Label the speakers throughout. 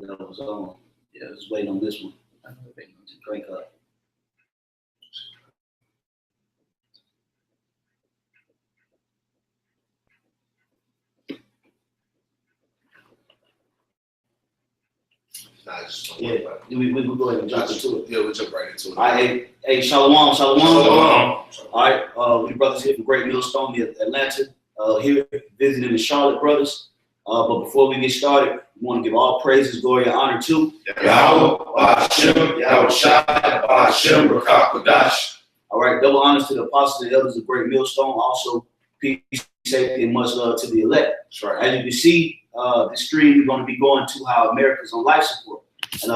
Speaker 1: That was on. Yeah, I was waiting on this one. I was waiting to drink up.
Speaker 2: Nah, just
Speaker 1: yeah, we'll go ahead and jump into it.
Speaker 2: Yeah, we'll jump right into it.
Speaker 1: All right, hey, shalom.
Speaker 2: Shalom.
Speaker 1: All right, we brothers here from Great Millstone, Atlanta, here visiting the Charlotte brothers. But before we get started, we want to give all praises, glory, and honor to
Speaker 2: Yahweh, Hashem,
Speaker 1: all right, double honors to the apostles and elders of Great Millstone. Also, peace, safety, and much love to the elect.
Speaker 2: That's right.
Speaker 1: As you can see, this stream we're going to be going to how America's on life support, and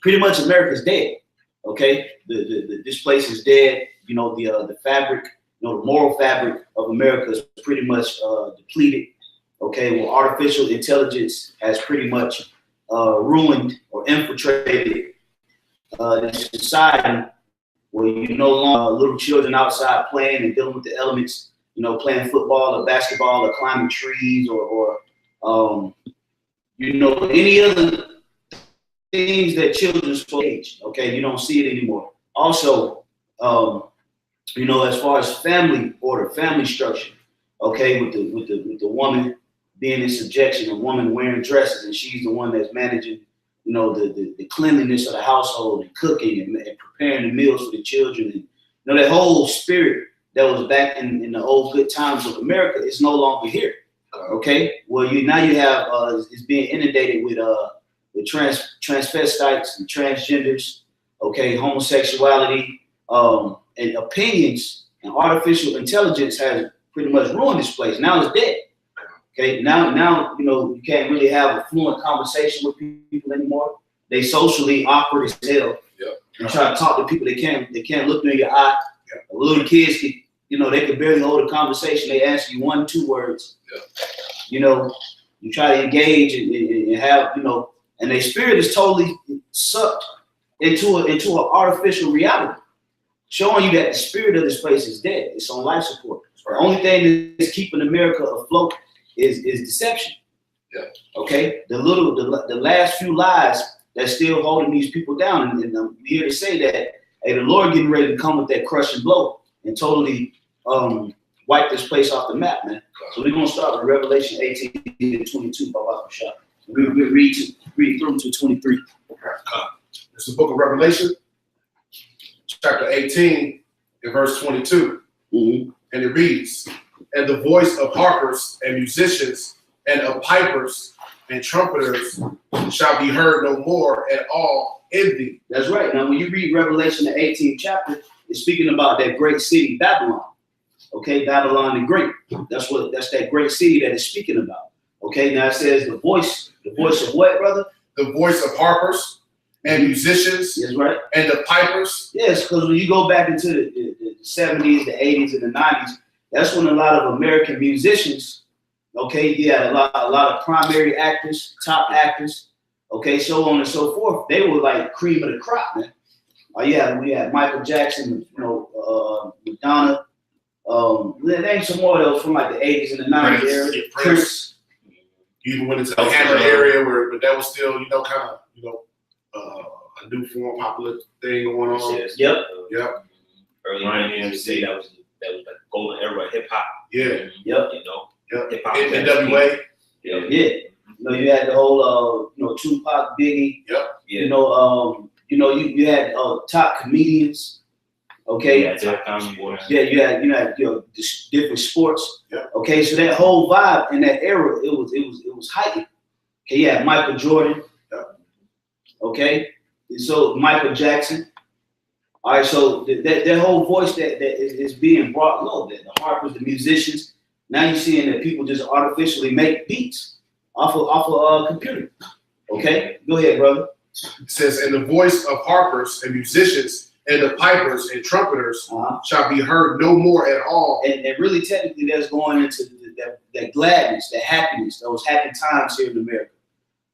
Speaker 1: pretty much America's dead. Okay, this place is dead. You know, the fabric, you know, the moral fabric of America is pretty much depleted. Okay, well, artificial intelligence has pretty much ruined or infiltrated this society where you no longer little children outside playing and dealing with the elements, you know, playing football or basketball or climbing trees or you know, any other things that children's age. Okay, you don't see it anymore. Also, you know, as far as family order, family structure, okay, with the woman being in subjection, a woman wearing dresses, and she's the one that's managing, you know, the cleanliness of the household and cooking and preparing the meals for the children. And, you know, that whole spirit that was back in the old good times of America is no longer here. Okay, well, now you have it's being inundated with transvestites and transgenders. Okay, homosexuality and opinions, and artificial intelligence has pretty much ruined this place. Now it's dead. Okay, now you know you can't really have a fluent conversation with people anymore. They socially awkward as hell.
Speaker 2: Yep.
Speaker 1: And try to talk to people they can't look in your eye. Yep. Little kids can, you know, they can barely hold a conversation. They answer you 1-2 words. Yep. You know, you try to engage and have, you know, and their spirit is totally sucked into an artificial reality, showing you that the spirit of this place is dead. It's on life support. The only thing that's keeping America afloat is deception. Yeah. Okay. The last few lies that's still holding these people down, and I'm here to say that, hey, the Lord getting ready to come with that crushing blow and totally wipe this place off the map, man. So we're gonna start with Revelation 18-22. We read through to 23.
Speaker 2: It's the book of Revelation, chapter 18, and verse 22.
Speaker 1: Mm-hmm.
Speaker 2: And it reads, "And the voice of harpers and musicians and of pipers and trumpeters shall be heard no more at all in thee."
Speaker 1: That's right. Now, when you read Revelation, the 18th chapter, it's speaking about that great city, Babylon. Okay, Babylon the Great. That's that great city that it's speaking about. Okay, now it says the voice of what, brother?
Speaker 2: The voice of harpers and musicians.
Speaker 1: That's right.
Speaker 2: And the pipers.
Speaker 1: Yes, because when you go back into the 70s, the 80s, and the 90s, that's when a lot of American musicians, okay, you had a lot of primary actors, top actors, okay, so on and so forth. They were like cream of the crop, man. We had Michael Jackson, you know, Madonna. Name some more of those from like the 80s and the 90s era. Prince.
Speaker 2: You even went into the Hammer area but that was still, you know, kind of, you know, a new form, popular thing going on.
Speaker 1: Yep.
Speaker 2: Yep.
Speaker 3: Early 90s, that was like golden era hip hop.
Speaker 2: Yeah.
Speaker 1: Yep.
Speaker 3: You know.
Speaker 2: Yep.
Speaker 3: Hip hop.
Speaker 2: NWA.
Speaker 1: Yeah. You know, you had the whole you know, Tupac, Biggie.
Speaker 2: Yep.
Speaker 1: Yeah. You had top comedians. Okay.
Speaker 3: Yeah,
Speaker 1: you had different sports.
Speaker 2: Yeah.
Speaker 1: Okay, so that whole vibe in that era, it was heightened. Okay, you had Michael Jordan.
Speaker 2: Yeah.
Speaker 1: Okay, so Michael Jackson. All right, so that whole voice that is being brought low, the harpers, the musicians. Now you're seeing that people just artificially make beats off of computer. Okay, go ahead, brother.
Speaker 2: It says, "And the voice of harpers and musicians and the pipers and trumpeters shall be heard no more at all."
Speaker 1: And really, technically, that's going into that gladness, that happiness, those happy times here in America.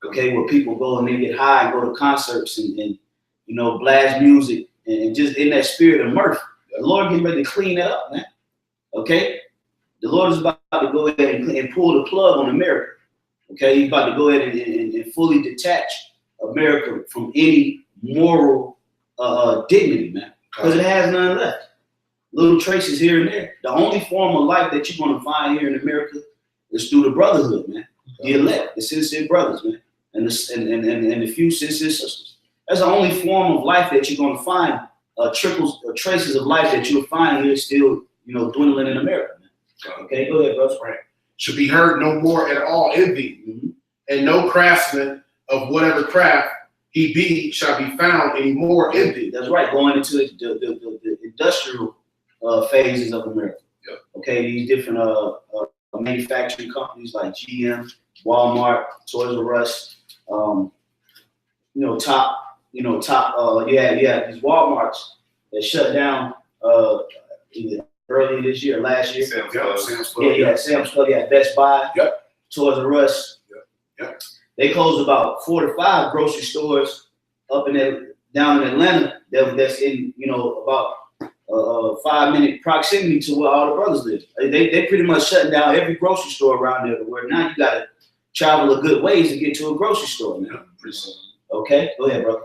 Speaker 1: Okay, where people go and they get high and go to concerts and you know, blast music and just in that spirit of mirth. The Lord getting ready to clean that up, man. Okay, the Lord is about to go ahead and pull the plug on America. Okay, he's about to go ahead and fully detach America from any moral dignity, man, because it has none left. Little traces here and there. The only form of life that you're gonna find here in America is through the brotherhood, man. The elect, the sincere brothers, man, and the few sincere sisters. That's the only form of life that you're gonna find. Traces of life that you'll find here still, dwindling in America, man. Okay, go ahead, bro.
Speaker 2: Right. Should be heard no more at all envy, and no craftsman of whatever craft he be shall be found any more envy.
Speaker 1: That's right. Going into the industrial phases of America.
Speaker 2: Yep.
Speaker 1: Okay, these different manufacturing companies like GM, Walmart, Toys R Us, these Walmarts that shut down either earlier this year or last year.
Speaker 2: Sam's Club.
Speaker 1: Sam's Club, Best Buy, Toys R Us.
Speaker 2: Yep.
Speaker 1: They closed about 4 to 5 grocery stores down in Atlanta that's in about 5-minute proximity to where all the brothers live. They pretty much shutting down every grocery store around there, where now you gotta travel a good ways to get to a grocery store, man. Okay, go ahead, bro.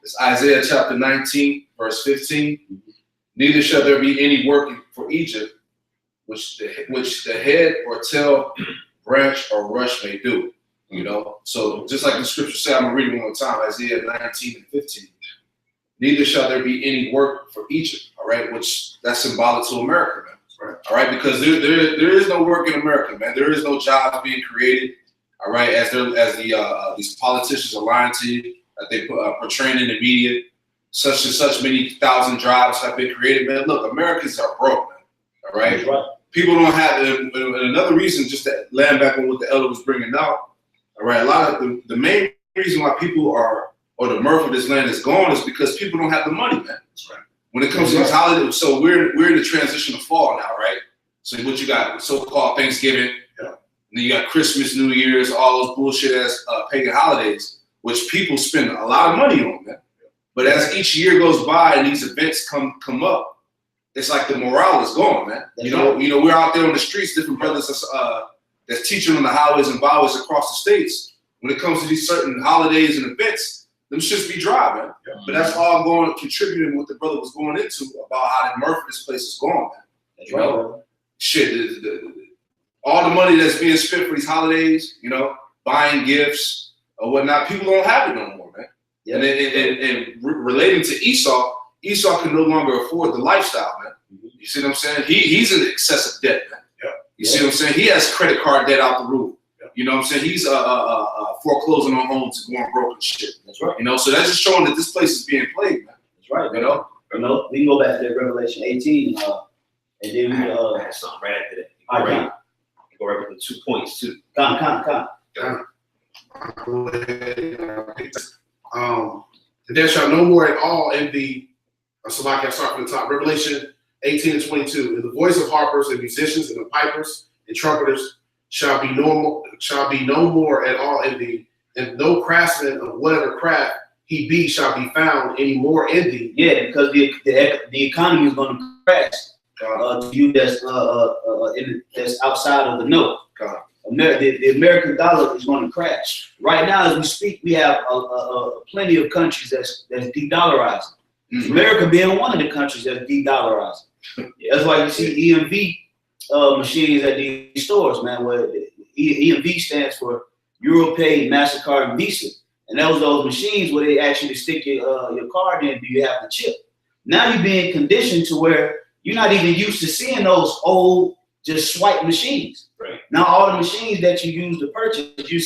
Speaker 4: It's Isaiah chapter 19, verse 15. Neither shall there be any work for Egypt, which the head or tail, branch or rush may do. So just like the scripture said, I'm gonna read it one more time, Isaiah 19 and 15. Neither shall there be any work for Egypt, all right, which that's symbolic to America, man. Right. All right, because there is no work in America, man. There is no jobs being created, all right, as these politicians are lying to you, that they portraying in the media, such and such many thousand jobs have been created, man. Look, Americans are broke, man, all right?
Speaker 1: That's right.
Speaker 4: People don't have, and another reason, just to land back on what the elder was bringing out, all right, a lot of the main reason why people are, or the mirth of this land is gone, is because people don't have the money, man. That's right. When it comes to these holidays, so we're in the transition of fall now, right? So what you got, so-called Thanksgiving, and then you got Christmas, New Year's, all those bullshit ass pagan holidays, which people spend a lot of money on, man. But as each year goes by and these events come up, it's like the morale is gone, man. We're out there on the streets, different brothers that's teaching on the highways and byways across the states. When it comes to these certain holidays and events, them shits be dry, man. Yeah. But that's all contributing what the brother was going into about how the mirth of this place is gone, man.
Speaker 1: That's right.
Speaker 4: Shit, all the money that's being spent for these holidays, buying gifts or whatnot, people don't have it no more, man. Yeah. And relating to Esau can no longer afford the lifestyle, man. Mm-hmm. You see what I'm saying? He's in excessive debt, man. Yeah. You see what I'm saying? He has credit card debt out the roof. Yeah. You know what I'm saying? He's foreclosing on homes and going broke and shit. That's right. So that's just showing that this place is being played, man.
Speaker 1: That's right. We can go back to that Revelation 18, and then we
Speaker 3: I had something right after that.
Speaker 1: All right.
Speaker 3: Go right with the 2 points too.
Speaker 1: Come.
Speaker 2: There shall no more at all envy. So I can start from the top. Revelation 18 and 22. And the voice of harpers and musicians and the pipers and trumpeters shall be no more at all envy, and no craftsman of whatever craft he be shall be found any more envy.
Speaker 1: Yeah, because the economy is going to crash. To you that's outside of the know. The American dollar is going to crash. Right now, as we speak, we have plenty of countries that's de-dollarizing. Mm-hmm. America being one of the countries that's de-dollarizing. That's why you see EMV machines at these stores, man, where EMV stands for EuroPay, MasterCard, and Visa. And those machines where they actually stick your card in, do you have the chip? Now you're being conditioned to where you're not even used to seeing those old just swipe machines. Right. Now all the machines that you use to purchase, you're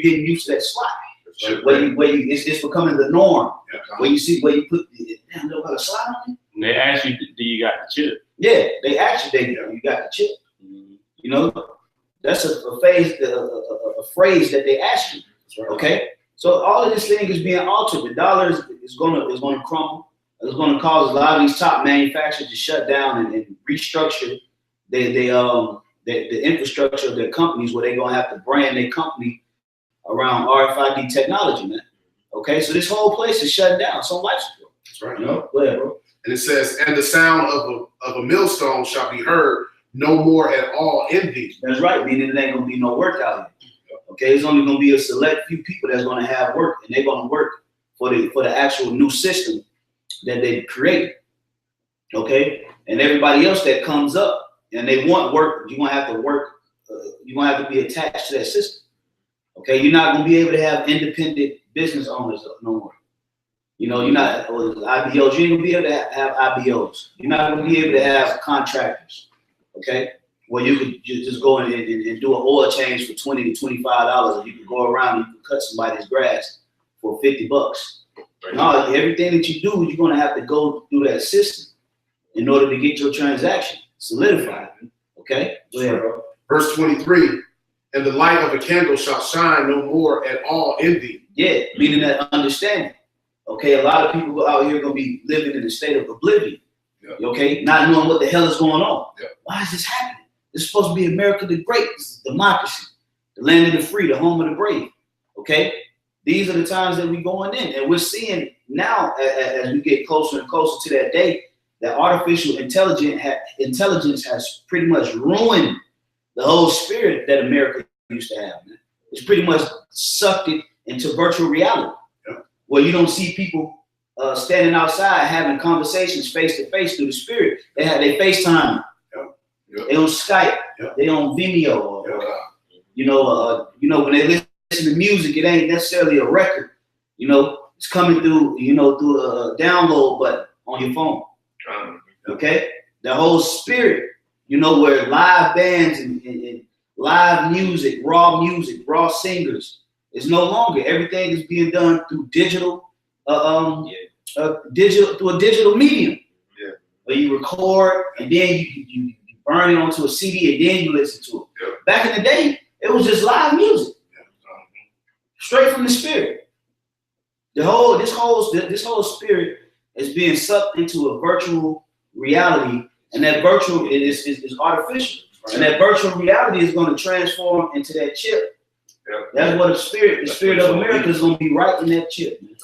Speaker 1: getting used to that swipe. Sure. It's becoming the norm. Yeah. Where you put damn, look like a slide on it.
Speaker 5: And they ask you, do you got the chip?
Speaker 1: Yeah, you got the chip. Mm-hmm. That's a phrase that they ask you. Right. Okay, so all of this thing is being altered. The dollar is going to crumble. It's going to cause a lot of these top manufacturers to shut down and restructure the infrastructure of their companies, where they're going to have to brand their company around RFID technology, man. Okay, so this whole place is shutting down. It's on life support.
Speaker 2: That's right.
Speaker 1: Go ahead, bro.
Speaker 2: And it says, and the sound of a millstone shall be heard no more at all envy.
Speaker 1: That's right, meaning there ain't going to be no work out here. Okay, it's only going to be a select few people that's going to have work, and they're going to work for the actual new system that they created. Okay, and everybody else that comes up and they want work, you're going to have to work. You're going to have to be attached to that system. Okay, you're not going to be able to have independent business owners no more. You know, you're not, or IBOs, you ain't going to be able to have IBOs. You're not going to be able to have contractors. Okay, where you could just go in and do an oil change for $20 to $25, and you can go around and you can cut somebody's grass for $50. No, everything that you do, you're going to have to go through that system in order to get your transaction solidified. Okay, go ahead, bro.
Speaker 2: Verse 23, and the light of a candle shall shine no more at all in thee.
Speaker 1: Yeah, meaning that understanding. Okay, a lot of people out here are going to be living in a state of oblivion. Yeah. Okay, not knowing what the hell is going on. Yeah. Why is this happening? This is supposed to be America the Great. This is democracy, the land of the free, the home of the brave. Okay, these are the times that we're going in, and we're seeing now as we get closer and closer to that day that artificial intelligence has pretty much ruined the whole spirit that America used to have. Man. It's pretty much sucked it into virtual reality, where you don't see people standing outside having conversations face to face through the spirit. They FaceTime, they on Skype, they on Vimeo, or, you know, when they listen to music, it ain't necessarily a record. You know, it's coming through, you know, through a download button on your phone. Okay, the whole spirit. You know, where live bands and live music, raw singers is no longer. Everything is being done through digital, through a digital medium. Yeah. Where you record and then you burn it onto a CD and then you listen to it. Yeah. Back in the day, it was just live music, straight from the spirit. This whole spirit is being sucked into a virtual reality. And that virtual is artificial. Right. And that virtual reality is going to transform into that chip. Yeah. That's what the spirit of America is going to be right in that chip. Man.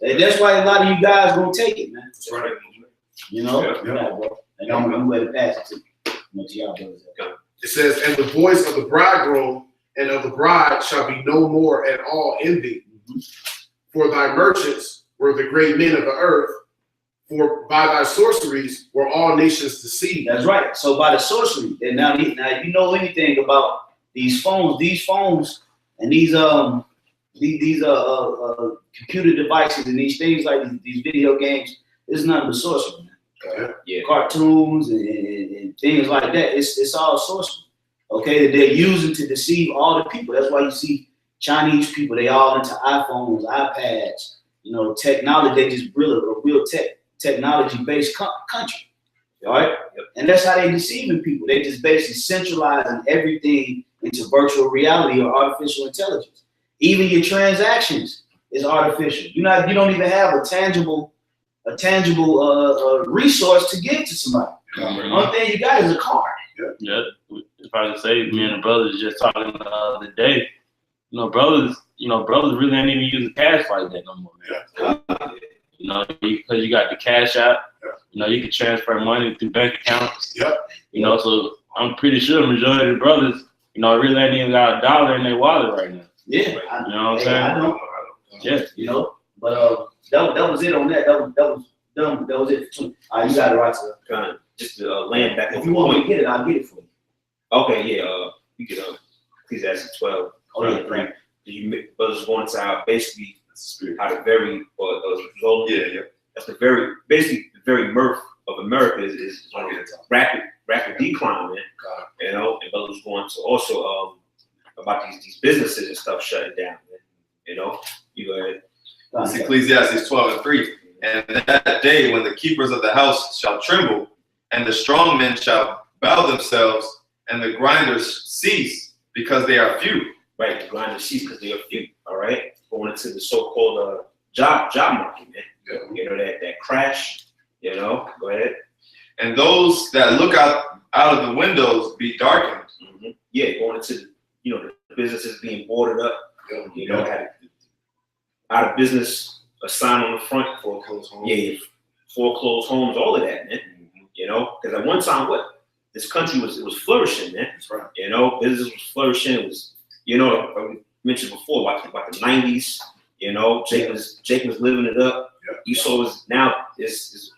Speaker 1: Yeah, that's why a lot of you guys going to take it, man. That's right. You know? Yeah, bro. And I'm ready to pass it to y'all brothers.
Speaker 2: It says, and the voice of the bridegroom and of the bride shall be no more at all in thee. Mm-hmm. For thy merchants were the great men of the earth. For by thy sorceries were all nations deceived.
Speaker 1: That's right. So by the sorcery, and now if you know anything about these phones and these computer devices and these things like these video games, it's nothing but sorcery. Man. Yeah. Cartoons and things like that. It's all sorcery. Okay, that they're using to deceive all the people. That's why you see Chinese people. They all into iPhones, iPads. You know, technology. They just real technology-based country, all right? Yep. And that's how they deceiving people. They just basically centralizing everything into virtual reality or artificial intelligence. Even your transactions is artificial. You don't even have a tangible resource to give to somebody. The only thing you got is a card.
Speaker 5: Yeah. If I could say, me and the brothers just talking the other day. Brothers really ain't even using cash like that no more. Man. You know, because you got the cash out. You know, you can transfer money through bank accounts. You know, so I'm pretty sure the majority of the brothers, really ain't even got a dollar in their wallet right now.
Speaker 1: Yeah,
Speaker 5: you know what I'm saying?
Speaker 1: I don't. Yeah, but that was it on that. That was it. You got it right, sir.
Speaker 3: Just land back.
Speaker 1: If you want me to get it, I'll get it for you.
Speaker 3: Okay, yeah. You can please ask 12.
Speaker 1: Right.
Speaker 3: Brothers going to basically how the very that's the very mirth of America is on a rapid decline, man. You know, and brothers going to also about these businesses and stuff shutting down, man. You know, you go ahead.
Speaker 6: It's Ecclesiastes 12:3. And that day when the keepers of the house shall tremble, and the strong men shall bow themselves, and the grinders cease because they are few.
Speaker 3: Right, the grinders cease because they are few. All right, going into the so-called job market, man. Yeah. You know that crash. You know, go ahead.
Speaker 6: And those that look out of the windows be darkened.
Speaker 3: Mm-hmm. Yeah, going into the businesses being boarded up. You know, had out of business, a sign on the front, foreclosed homes. Yeah, foreclosed homes, all of that, man. Mm-hmm. You know, because at one time, this country was flourishing, man.
Speaker 2: That's right.
Speaker 3: You know, business was flourishing. It was, you know, I mentioned before about the '90s. You know, Jake was living it up. Esau is now is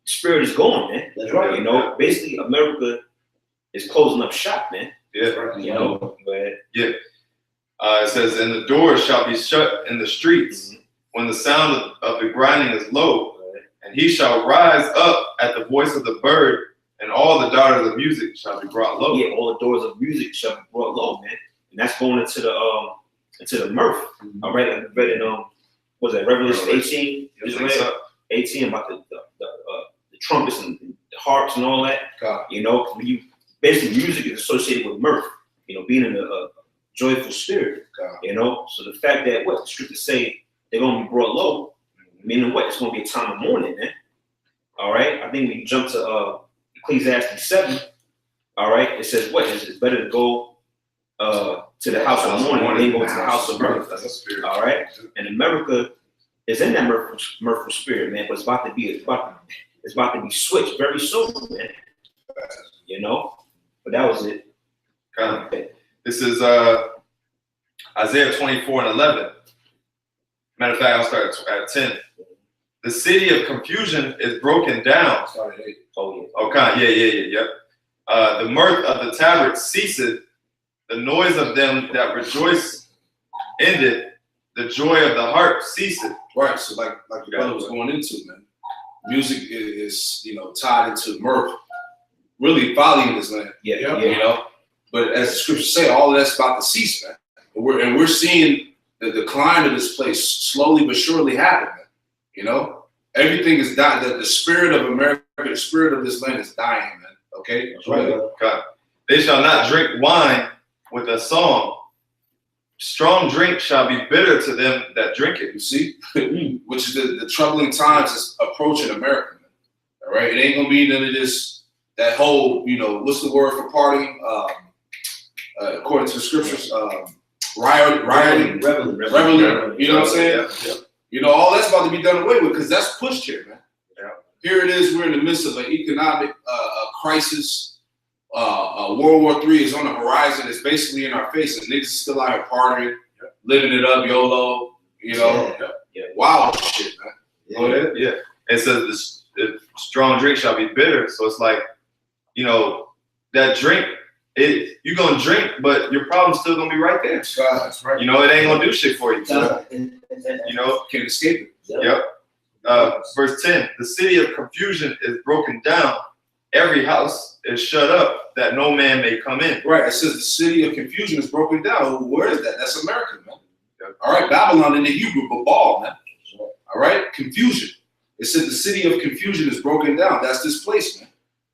Speaker 3: spirit is going, man.
Speaker 1: That's right.
Speaker 3: You know, basically America is closing up shop, man.
Speaker 6: Yeah.
Speaker 3: You know, but
Speaker 6: Yeah. It says, and the doors shall be shut in the streets when the sound of the grinding is low, and he shall rise up at the voice of the bird, and all the daughters of music shall be brought low.
Speaker 3: yeah, all the doors of music shall be brought low, man. And that's going into the mirth. All right, I read in was that Revelation 18? Just read 18 about the trumpets and the harps and all that.
Speaker 2: God.
Speaker 3: You know, when you basically music is associated with mirth. You know, being in a joyful spirit.
Speaker 2: God.
Speaker 3: You know, so the fact that what the scriptures say they're gonna be brought low, meaning what? It's gonna be a time of mourning, man. All right, I think we jump to Ecclesiastes 7. All right, it says what? It's better to go to the house of mourning than go to the house of mirth. All right, and America is in that mirthful spirit, man. But it's about to be switched very soon, man. You know, but that was it.
Speaker 6: This is Isaiah 24:11. Matter of fact, I'll start at 10. The city of confusion is broken down.
Speaker 3: Oh yeah.
Speaker 6: Okay, yeah. The mirth of the tabrets ceaseth, the noise of them that rejoice ended, the joy of the harp ceaseth.
Speaker 2: Right. So like the brother was going into, man. Music is tied into mirth. Really folly in this land.
Speaker 3: Yeah.
Speaker 2: You know. But as the scriptures say, all of that's about to cease, man. And we're seeing the decline of this place slowly but surely happen, man. You know, everything is dying. The spirit of America, the spirit of this land is dying, man. Okay?
Speaker 1: That's right.
Speaker 6: God. They shall not drink wine with a song. Strong drink shall be bitter to them that drink it.
Speaker 2: You see? Which is the troubling times is approaching America, man. All right? It ain't going to be none of this, that whole, what's the word for partying? According to the scriptures, rioting, reveling. You know what I'm saying?
Speaker 6: Yeah.
Speaker 2: All that's about to be done away with because that's pushed here, man. Yeah. Here it is. We're in the midst of an economic crisis. World War III is on the horizon. It's basically in our face, and niggas still out here partying, living it up, YOLO. Wild shit, man.
Speaker 6: Yeah. It says the strong drink shall be bitter. So it's like, that drink. You're gonna drink, but your problem's still gonna be right there.
Speaker 2: That's right.
Speaker 6: It ain't gonna do shit for you.
Speaker 2: Can't escape it.
Speaker 6: Yep. Verse 10: the city of confusion is broken down; every house is shut up, that no man may come in.
Speaker 2: Right. It says the city of confusion is broken down. Where is that? That's America, man. Yep. All right. Babylon in the Hebrew, Babal, man. All right. Confusion. It said the city of confusion is broken down. That's this place, man.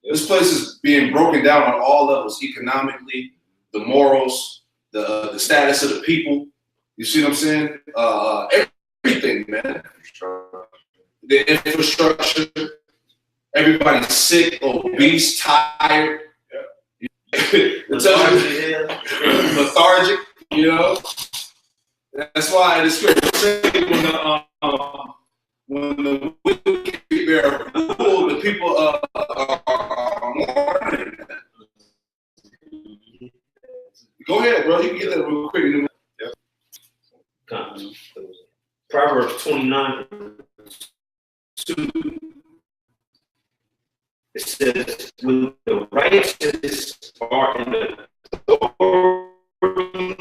Speaker 2: This place is being broken down on all levels, economically, the morals, the status of the people. You see what I'm saying? Everything, man. The infrastructure. Everybody's sick, obese, tired. Lethargic. That's why the scripture says when the wicked bear rule, the people are mourning. Go ahead, bro. You can get that real quick.
Speaker 3: Proverbs 29:2. It says, when the righteous are in the authority,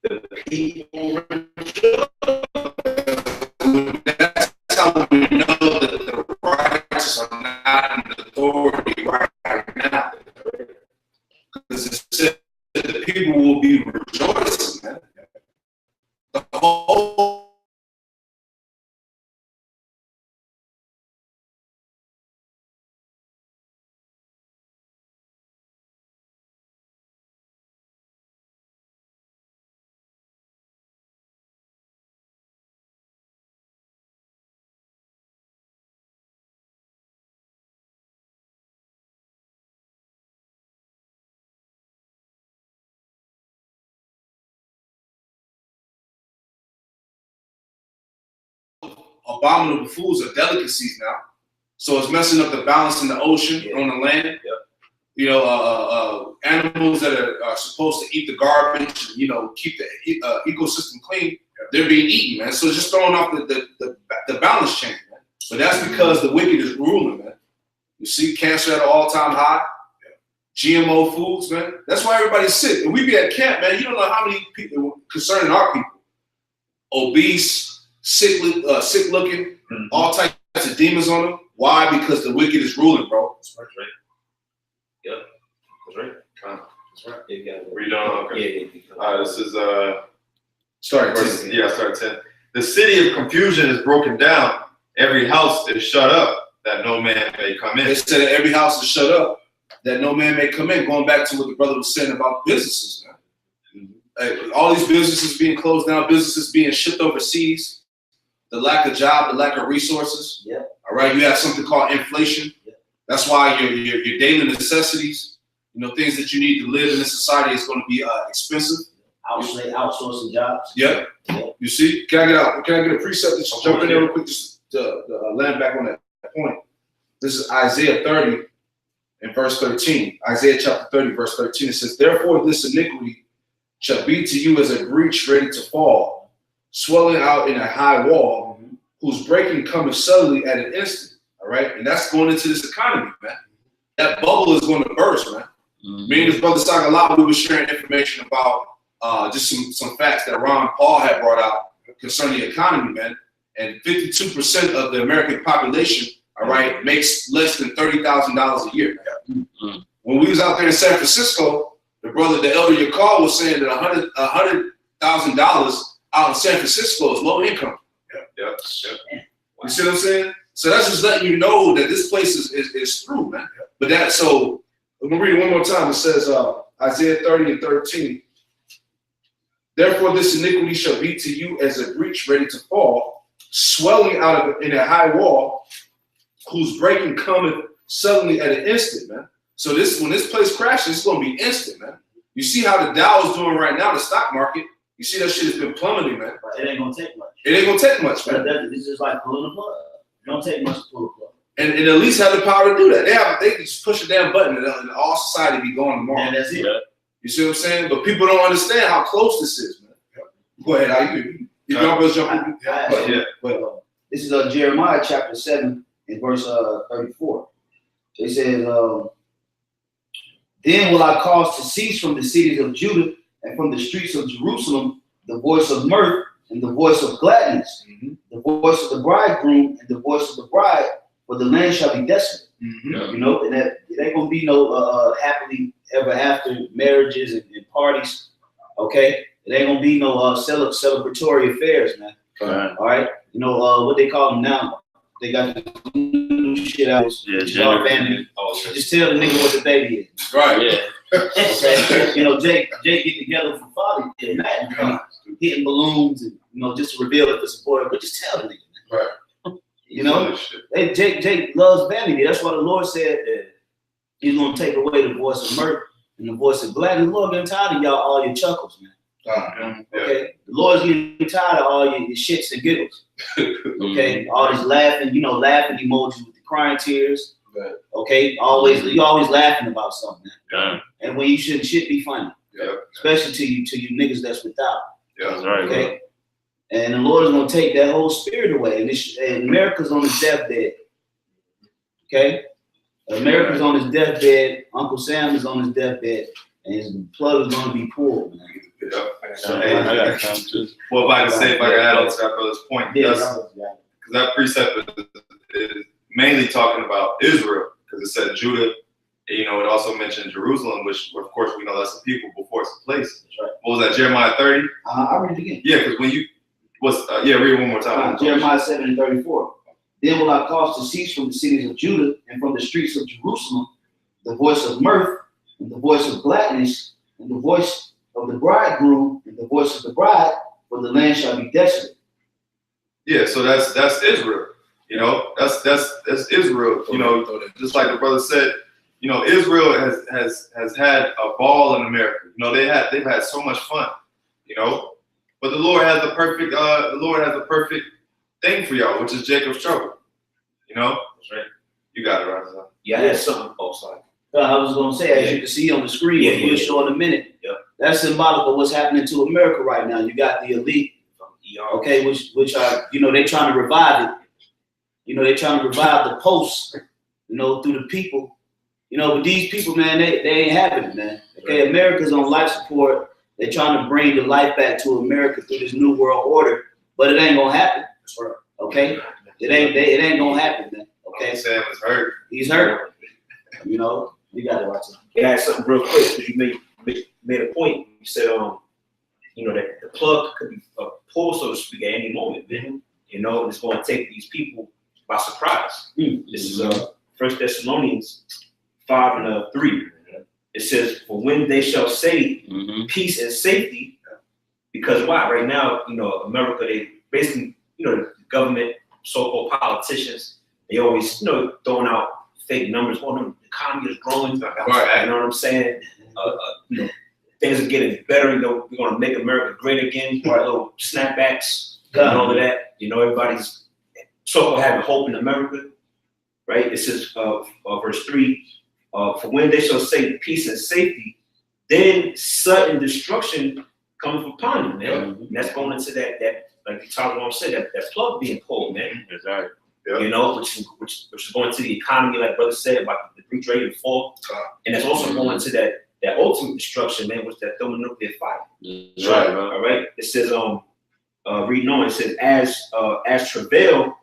Speaker 3: the people rejoice.
Speaker 2: That's how we know that the righteous are not in authority right now. Because it said that the people will be rejoicing, man. The whole abominable foods are delicacies now. So it's messing up the balance in the ocean, on the land. animals that are supposed to eat the garbage, keep the ecosystem clean, they're being eaten, man. So it's just throwing off the balance chain, man. But that's because the wicked is ruling, man. You see cancer at an all-time high, GMO foods, man. That's why everybody's sick. And we be at camp, man. You don't know how many people concerning our people, obese, sick looking, all types of demons on them. Why? Because the wicked is ruling, bro.
Speaker 3: That's right. Yep. That's right.
Speaker 6: That's right.
Speaker 3: Yeah, you got it.
Speaker 6: Read on. Okay. This is
Speaker 2: Start
Speaker 6: verse, start 10. The city of confusion is broken down. Every house is shut up, that no man may come in.
Speaker 2: They said that every house is shut up, that no man may come in. Going back to what the brother was saying about businesses, man. All these businesses being closed down, businesses being shipped overseas, the lack of job, the lack of resources.
Speaker 1: Yeah.
Speaker 2: All right, you have something called inflation. Yeah. That's why your daily necessities, things that you need to live in this society is going to be expensive.
Speaker 1: Outsourcing jobs.
Speaker 2: Yeah. You see, can I get a precept? Just jump in there real quick, just to land back on that point. This is Isaiah 30 and verse 13. Isaiah chapter 30, verse 13. It says, "Therefore this iniquity shall be to you as a breach ready to fall, swelling out in a high wall, whose breaking cometh suddenly at an instant." All right, and that's going into this economy, man. That bubble is going to burst, man. Me and his brother Sagalot, we were sharing information about just some facts that Ron Paul had brought out concerning the economy, man. And 52% of the American population, all right, makes less than $30,000 a year. When we was out there in San Francisco, the elder Yakal was saying that $100,000 out in San Francisco is low income.
Speaker 6: Yeah.
Speaker 2: You see what I'm saying? So that's just letting you know that this place is through, man. But so I'm gonna read it one more time. It says Isaiah 30 and 13. "Therefore this iniquity shall be to you as a breach ready to fall, swelling out in a high wall, whose breaking cometh suddenly at an instant," man. So when this place crashes, it's gonna be instant, man. You see how the Dow is doing right now, the stock market. You see that shit has been plummeting, man.
Speaker 1: It ain't gonna take much.
Speaker 2: It ain't gonna take much, man.
Speaker 1: It's just like pulling a plug. It don't take much to pull a plug.
Speaker 2: And at least have the power to do that. They can just push a damn button and all society be going tomorrow.
Speaker 1: And that's it.
Speaker 2: You see what I'm saying? But people don't understand how close this is, man. Go ahead, how you jump in.
Speaker 1: This is Jeremiah chapter 7 and verse 34. It says, "Then will I cause to cease from the cities of Judah and from the streets of Jerusalem the voice of mirth and the voice of gladness, the voice of the bridegroom and the voice of the bride, for the land shall be desolate." And that it ain't gonna be no happily ever after marriages and parties. Okay, it ain't gonna be no celebratory affairs, man. All right, what they call them now? They got the new shit out. Y'all family. Just tell the nigga what the baby is.
Speaker 2: Right.
Speaker 5: Yeah.
Speaker 1: Okay. Jake get together for Father Day, hitting balloons and just to reveal if it's a boy, but just tell the nigga.
Speaker 2: Right.
Speaker 1: Jake loves vanity. That's why the Lord said that He's gonna take away the voice of mirth and the voice of gladness. The Lord getting tired of all your chuckles, man. Okay, the Lord's getting tired of all your shits and giggles. Okay, all this laughing, laughing emojis with the crying tears.
Speaker 2: Right.
Speaker 1: Okay, you always laughing about something, and when you should be funny. Especially to you niggas that's without.
Speaker 5: That's right.
Speaker 1: Okay, and the Lord is gonna take that whole spirit away, and America's on his deathbed. Okay, America's on his deathbed. Uncle Sam is on his deathbed, and his blood is gonna be pulled, man.
Speaker 5: I got time too.
Speaker 6: Well, if I can say, if I can add on to that brother's point, because that precept is mainly talking about Israel, because it said Judah. It also mentioned Jerusalem, which of course we know that's the people before it's the place.
Speaker 1: That's right.
Speaker 6: What was that? Jeremiah 30.
Speaker 1: I'll read it again.
Speaker 6: Yeah, because when you read it one more time.
Speaker 1: Jeremiah 7 and 34. "Then will I cause to cease from the cities of Judah and from the streets of Jerusalem the voice of mirth and the voice of gladness and the voice of the bridegroom and the voice of the bride, for the land shall be desolate."
Speaker 6: Yeah, so that's Israel. That's Israel. Just like the brother said, Israel has had a ball in America. They've had so much fun. But the Lord has the perfect thing for y'all, which is Jacob's trouble.
Speaker 3: That's right.
Speaker 6: You got it, right?
Speaker 3: Yeah, I had something. Oh, sorry.
Speaker 1: I was gonna say, as you can see on the screen, we'll show in a minute.
Speaker 3: Yeah.
Speaker 1: That's symbolic of what's happening to America right now. You got the elite, okay, which are, you know, they're trying to revive it. You know, they're trying to revive the post, you know, through the people. You know, but these people, man, they ain't having it, man. Okay, America's on life support. They're trying to bring the life back to America through this new world order, but it ain't gonna happen. Okay, it ain't gonna happen, man. Okay,
Speaker 6: Sam is hurt.
Speaker 1: He's hurt. You know, you got to watch it.
Speaker 3: Can I add something real quick? Because you made a point. You said, you know, that the plug could be pulled, so to speak, at any moment, man. You know, it's going to take these people by surprise. This is 1 Thessalonians 5:3. It says, "For when they shall say peace and safety," because why? Right now, you know, America, they basically, you know, the government, so-called politicians, they always, you know, throwing out fake numbers. Oh, the economy is growing.
Speaker 6: Right.
Speaker 3: You know what I'm saying? You know, things are getting better. You know, we're going to make America great again. Little snapbacks and all of that. You know, everybody's so-called having hope in America, right? It says, verse 3, "For when they shall say peace and safety, then sudden destruction cometh upon them." Man. And that's going into that like you talked about, said that plug being pulled, man.
Speaker 5: Exactly.
Speaker 3: You know, which is going to the economy, like brother said, about the breach rate and fall, and it's also going to that ultimate destruction, man, which that thermonuclear fire.
Speaker 5: Right.
Speaker 3: All right. It says, reading on, it says, as travail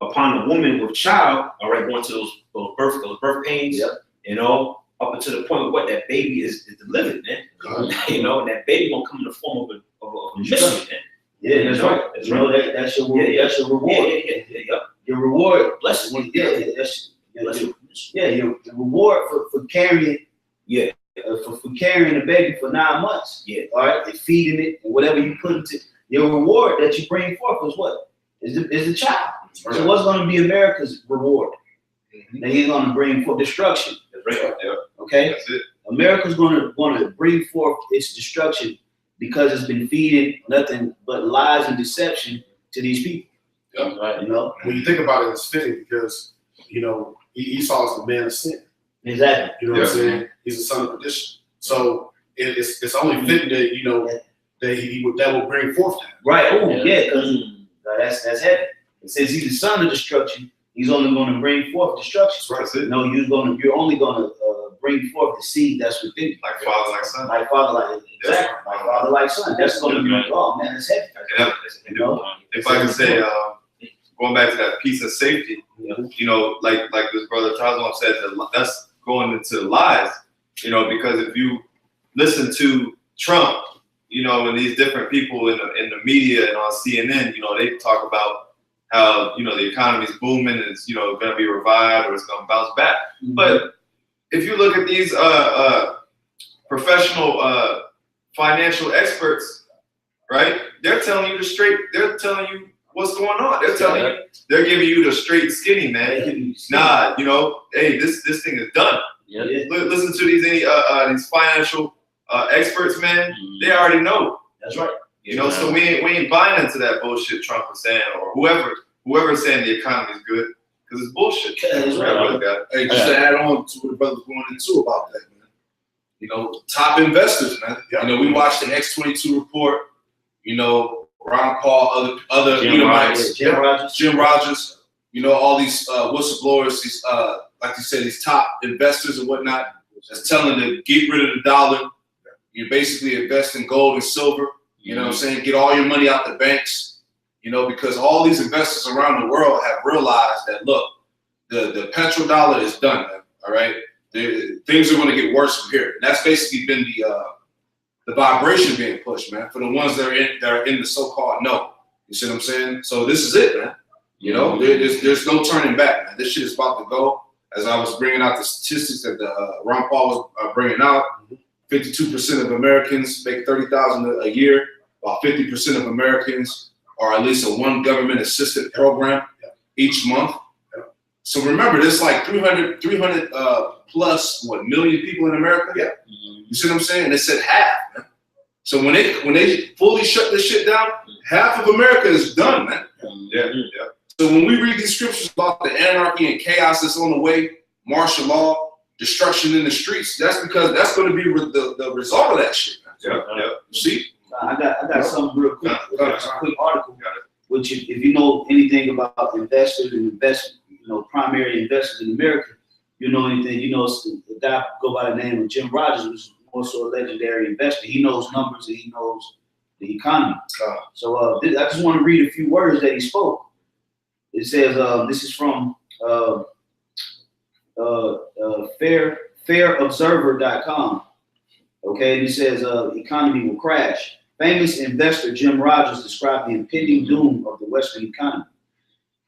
Speaker 3: upon a woman with child, all right, going to those birth pains, you know, up until the point of what that baby is delivered, man. You know, and that baby won't come in the form of a missile, man.
Speaker 1: Yeah, that's right.
Speaker 3: That's
Speaker 1: you know, that's your that's your reward.
Speaker 3: Yeah.
Speaker 1: Your reward,
Speaker 3: Blessing.
Speaker 1: your reward for carrying.
Speaker 3: Yeah.
Speaker 1: For carrying the baby for 9 months.
Speaker 3: Yeah.
Speaker 1: All right, and feeding it and whatever you put into your reward that you bring forth is what is the child.
Speaker 6: Right.
Speaker 1: So what's going to be America's reward? That he's going to bring forth destruction.
Speaker 3: That's right.
Speaker 6: Yeah.
Speaker 1: Okay.
Speaker 6: That's it.
Speaker 1: America's going to bring forth its destruction because it's been feeding nothing but lies and deception to these people.
Speaker 2: Yeah.
Speaker 5: Right.
Speaker 1: You know.
Speaker 2: When you think about it, it's fitting because, you know, Esau is the man of sin.
Speaker 1: Exactly.
Speaker 2: You know what I'm saying? He's the son of perdition. So it's only fitting that, you know, that will bring forth that.
Speaker 1: Right. Oh, yeah. Because that's heavy. It says he's the son of destruction. He's only going to bring forth destruction.
Speaker 6: That's it.
Speaker 1: No, you're only going to bring forth the seed that's within you.
Speaker 6: Like father, like son.
Speaker 1: Like father, like exactly. Like father, like son. That's going to be oh man, that's heavy.
Speaker 6: And if I can say, going back to that peace and safety, you know, like this brother Tazwan said, that's going into lies, you know, because if you listen to Trump, you know, and these different people in the media and on CNN, you know, they talk about how, you know, the economy's booming and it's, you know, going to be revived or it's going to bounce back. But if you look at these professional financial experts, right, they're telling you what's going on. They're giving you the straight skinny, man. Nah, you know, hey, this thing is done.
Speaker 5: Yeah.
Speaker 6: Listen to these financial experts, man. They already know.
Speaker 1: That's right.
Speaker 6: You know, so we ain't buying into that bullshit Trump is saying or whoever's saying the economy is good because it's bullshit.
Speaker 1: That's right.
Speaker 4: Hey, just to add on to what the brother's going into about that, man. You know, top investors, man. You know, we watched the X22 report. You know, Ron Paul, other Edomites, Jim Rogers. You know, all these whistleblowers, these like you said, these top investors and whatnot, that's telling them to get rid of the dollar. You basically invest in gold and silver. You know what I'm saying? Get all your money out the banks. You know, because all these investors around the world have realized that, look, the petrodollar is done, man, all right? Things are going to get worse from here. And that's basically been the vibration being pushed, man, for the ones that are in the so-called no. You see what I'm saying? So this is it, man. You know, there's no turning back, man. This shit is about to go. As I was bringing out the statistics that Ron Paul was bringing out, 52% of Americans make $30,000 a year, while 50% of Americans are at least a one government assisted program each month. So remember, there's like 300 plus million people in America. Yeah, you see what I'm saying? They said half. Man. So when they fully shut this shit down, half of America is done, man.
Speaker 6: Yeah.
Speaker 2: So when we read these scriptures about the anarchy and chaos that's on the way, martial law,
Speaker 4: destruction in the streets. That's because that's going to be the result of that shit.
Speaker 6: Yep.
Speaker 4: You see?
Speaker 1: I got something real quick.
Speaker 4: Go
Speaker 1: It's a quick article.
Speaker 6: Got it.
Speaker 1: Which, if you know anything about investors and primary investors in America, you know anything. You know the guy go by the name of Jim Rogers, who's also a legendary investor. He knows numbers and he knows the economy. So I just want to read a few words that he spoke. It says this is from fairobserver.com. Okay, and it says economy will crash. Famous investor Jim Rogers described the impending doom of the Western economy.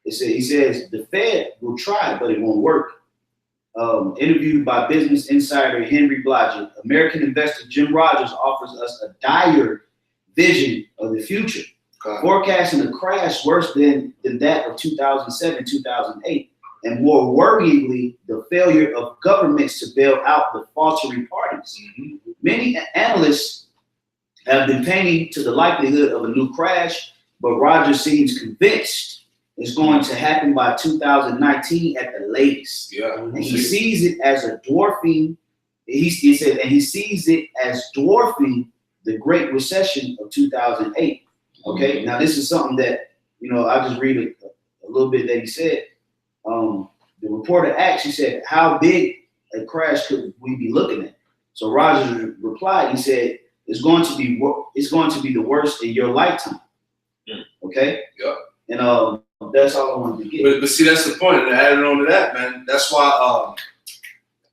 Speaker 1: He says the Fed will try, but it won't work. Interviewed by Business Insider Henry Blodgett, American investor Jim Rogers offers us a dire vision of the future, forecasting a crash worse than that of 2007, 2008, and more worryingly, the failure of governments to bail out the faltering parties. Many analysts have been painting to the likelihood of a new crash, but Rogers seems convinced it's going to happen by 2019 at the latest.
Speaker 4: Yeah.
Speaker 1: And he sees it as a dwarfing. He said, and he sees it as dwarfing the Great Recession of 2008. Okay. Now this is something that I just read a little bit that he said. The reporter asked. He said, "How big a crash could we be looking at?" So Rogers replied. He said, It's going to be the worst in your lifetime." Okay.
Speaker 4: Yeah.
Speaker 1: And that's all I wanted to get.
Speaker 4: But see, that's the point. And adding on to that, man, that's why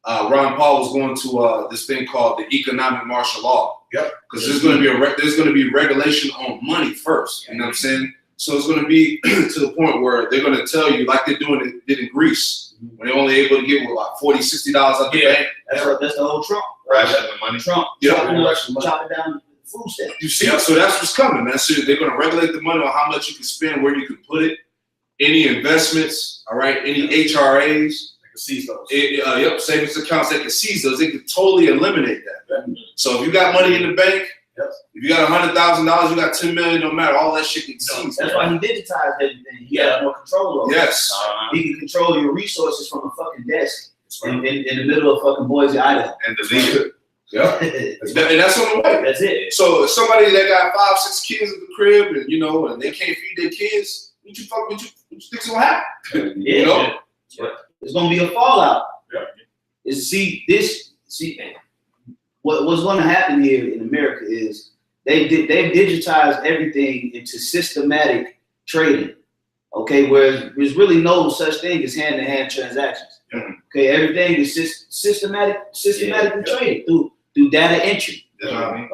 Speaker 4: Ron Paul was going to this thing called the economic martial law. Yep. Because there's going to be regulation on money first. You know what I'm saying? So it's going to be to the point where they're going to tell you, like they did in Greece, when they're only able to get $40, $60 out the bank.
Speaker 1: That's the whole Trump.
Speaker 6: Ration the money.
Speaker 1: Trump chopping down the food stamps.
Speaker 4: You see, so that's what's coming, man. So they're going to regulate the money on how much you can spend, where you can put it, any investments, all right, any HRAs. They can seize those. Savings accounts, they can seize those. They can totally eliminate that. Man. So if you got money in the bank, if you got $100,000, you got $10 million, no matter, all that shit can seize.
Speaker 1: That's why he digitized everything. He has more control over it.
Speaker 4: Yes.
Speaker 1: He can control your resources from a fucking desk in the middle of fucking Boise, Idaho.
Speaker 6: And delete it.
Speaker 4: Yeah. And that's on the way.
Speaker 1: That's it.
Speaker 4: So if somebody that got 5, 6 kids in the crib and and they can't feed their kids, what you think's gonna happen?
Speaker 1: Yeah. There's gonna be a fallout.
Speaker 4: Yeah.
Speaker 1: What's gonna happen here in America is they've digitized everything into systematic trading. Okay, where there's really no such thing as hand-to-hand transactions. Okay, everything is systematically traded through data entry.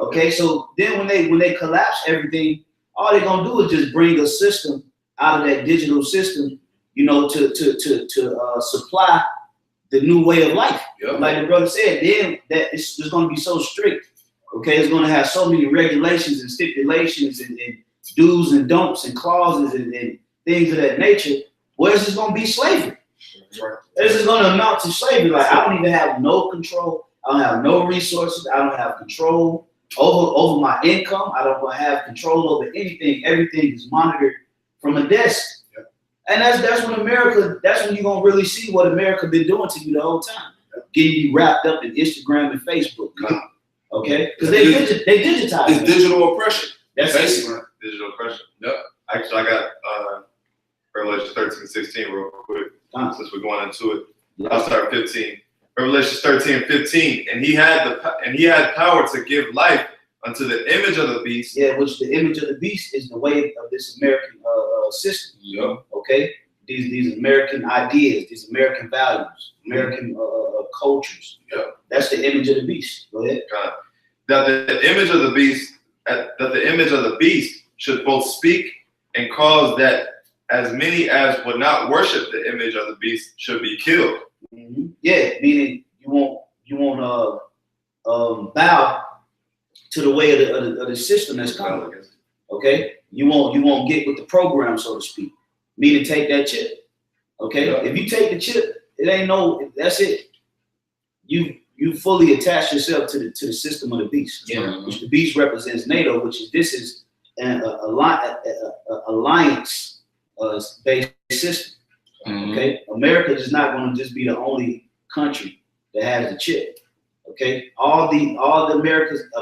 Speaker 1: Okay, so then when they collapse everything, all they're gonna do is just bring a system out of that digital system, to supply the new way of life. Like the brother said, then that it's gonna be so strict. Okay, it's gonna have so many regulations and stipulations and do's and don'ts and clauses and things of that nature. Where is this gonna be slavery? This is gonna amount to slavery. Like I don't even have no control. I don't have no resources. I don't have control over my income. I don't have control over anything. Everything is monitored from a desk. And that's when you're gonna really see what America been doing to you the whole time. Getting you wrapped up in Instagram and Facebook. Okay? Because they digitize
Speaker 4: It's digital oppression.
Speaker 1: That's
Speaker 4: basically
Speaker 6: Digital oppression.
Speaker 4: Yep.
Speaker 6: Actually, I got Revelation 13:16 real quick, since we're going into it. I'll start 15. Revelation 13:15, and he had power to give life unto the image of the beast.
Speaker 1: Yeah, which the image of the beast is the way of this American system.
Speaker 4: Yep.
Speaker 1: Okay, these American ideas, these American values, American cultures.
Speaker 4: Yep.
Speaker 1: That's the image of the beast. Go ahead.
Speaker 6: That the image of the beast should both speak and cause that as many as would not worship the image of the beast should be killed.
Speaker 1: Yeah, meaning you won't bow to the way of the system that's coming. Okay, you won't get with the program, so to speak. Meaning take that chip. Okay, if you take the chip, that's it. You fully attach yourself to the system of the beast, which the beast represents NATO, this is an alliance based system. Okay, America is not going to just be the only country that has the chip. Okay, all the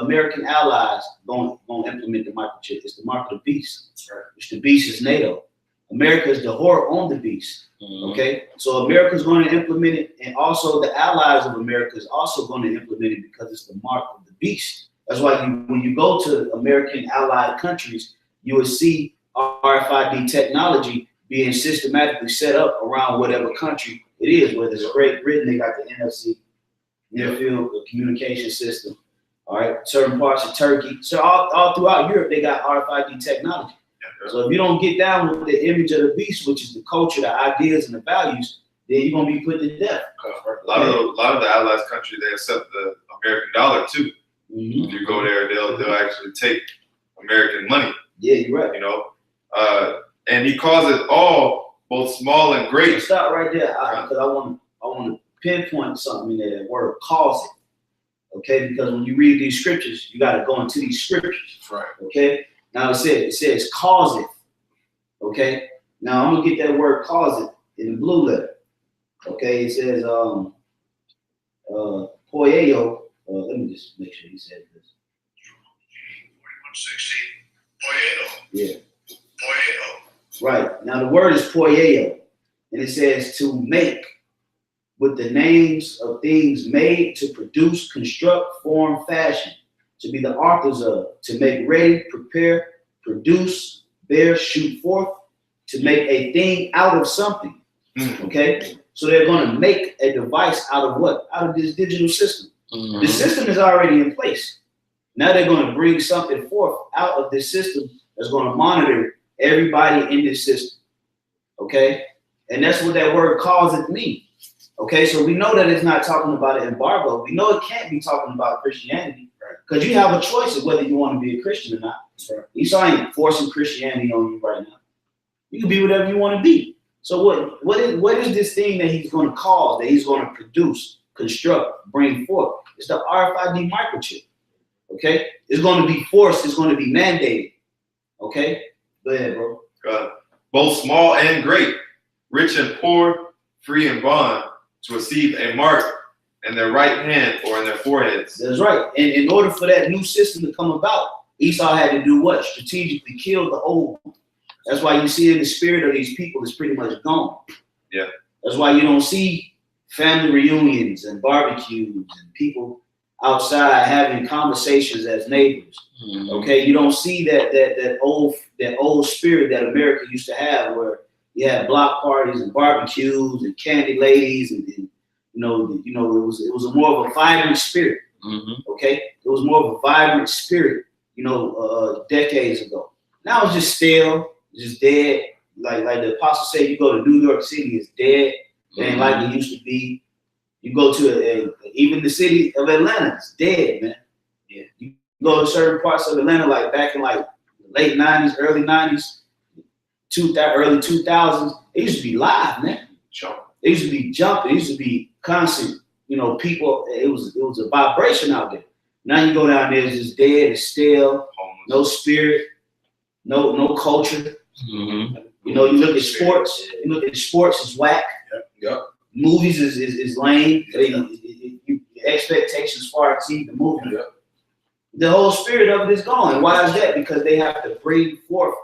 Speaker 1: American allies gonna implement the microchip. It's the mark of the beast.
Speaker 2: That's right.
Speaker 1: Which the beast is NATO. America is the whore on the beast.
Speaker 5: Mhm.
Speaker 1: Okay, so America's going to implement it, and also the allies of America is also going to implement it because it's the mark of the beast. That's why when you go to American allied countries, you will see RFID technology being systematically set up around whatever country it is. Whether it's Great Britain, they got the NFC, near field communication system. All right, certain parts of Turkey, so all throughout Europe, they got RFID technology. So if you don't get down with the image of the beast, which is the culture, the ideas, and the values, then you're gonna be put to death.
Speaker 6: A lot of the allies countries, they accept the American dollar too.
Speaker 1: Mm-hmm.
Speaker 6: If you go there, they'll actually take American money.
Speaker 1: Yeah, you're right.
Speaker 6: You know, and he calls it all both small and great.
Speaker 1: Stop right there, because I want to pinpoint something in there. That word "cause it," okay? Because when you read these scriptures, you got to go into these scriptures.
Speaker 2: That's right.
Speaker 1: Okay. Now it says "cause it." Okay. Now I'm gonna get that word "cause it" in the blue letter. Okay. It says poieo. Let me just make sure he said this.
Speaker 2: 4160.
Speaker 1: Yeah.
Speaker 2: Poieo.
Speaker 1: Right. Now the word is poieo, and it says to make, with the names of things made, to produce, construct, form, fashion, to be the authors of, to make ready, prepare, produce, bear, shoot forth, to make a thing out of something. Okay? So they're going to make a device out of what? Out of this digital system.
Speaker 5: Mhm.
Speaker 1: The system is already in place. Now they're going to bring something forth out of this system that's going to monitor everybody in this system. Okay? And that's what that word "cause it" means. Okay, so we know that it's not talking about an embargo. We know it can't be talking about Christianity, because you have a choice of whether you want to be a Christian or not. Esau ain't forcing Christianity on you right now. You can be whatever you want to be. So what is this thing that he's going to cause, that he's going to produce, construct, bring forth? It's the RFID microchip. Okay, it's going to be forced. It's going to be mandated. Okay, go ahead, bro.
Speaker 6: Both small and great, rich and poor, free and bond, to receive a mark in their right hand or in their foreheads.
Speaker 1: That's right. And in order for that new system to come about, Esau had to do what? Strategically kill the old one. That's why you see in the spirit of these people is pretty much gone.
Speaker 6: Yeah.
Speaker 1: That's why you don't see family reunions and barbecues and people outside having conversations as neighbors.
Speaker 5: Mhm.
Speaker 1: Okay, you don't see that old spirit that America used to have, where you had block parties and barbecues and candy ladies, and it was a more of a vibrant spirit.
Speaker 5: Mhm.
Speaker 1: Okay, it was more of a vibrant spirit, decades ago. Now it's just stale, just dead. Like the apostle said, you go to New York City, it's dead. It ain't like it used to be. You go to even the city of Atlanta, it's dead, man. Yeah, you go to certain parts of Atlanta, like back in like the late '90s, early '90s, early 2000s. It used to be live, man. It used to be jumping. It used to be constant. People. It was a vibration out there. Now you go down there, it's just dead, it's stale, no spirit, no culture.
Speaker 5: Mhm.
Speaker 1: You look at sports. You look at sports, it's whack.
Speaker 2: Yep.
Speaker 1: Movies is lame. The expectations far exceed the movie.
Speaker 2: Yep.
Speaker 1: The whole spirit of it is gone. Why is that? Because they have to bring forth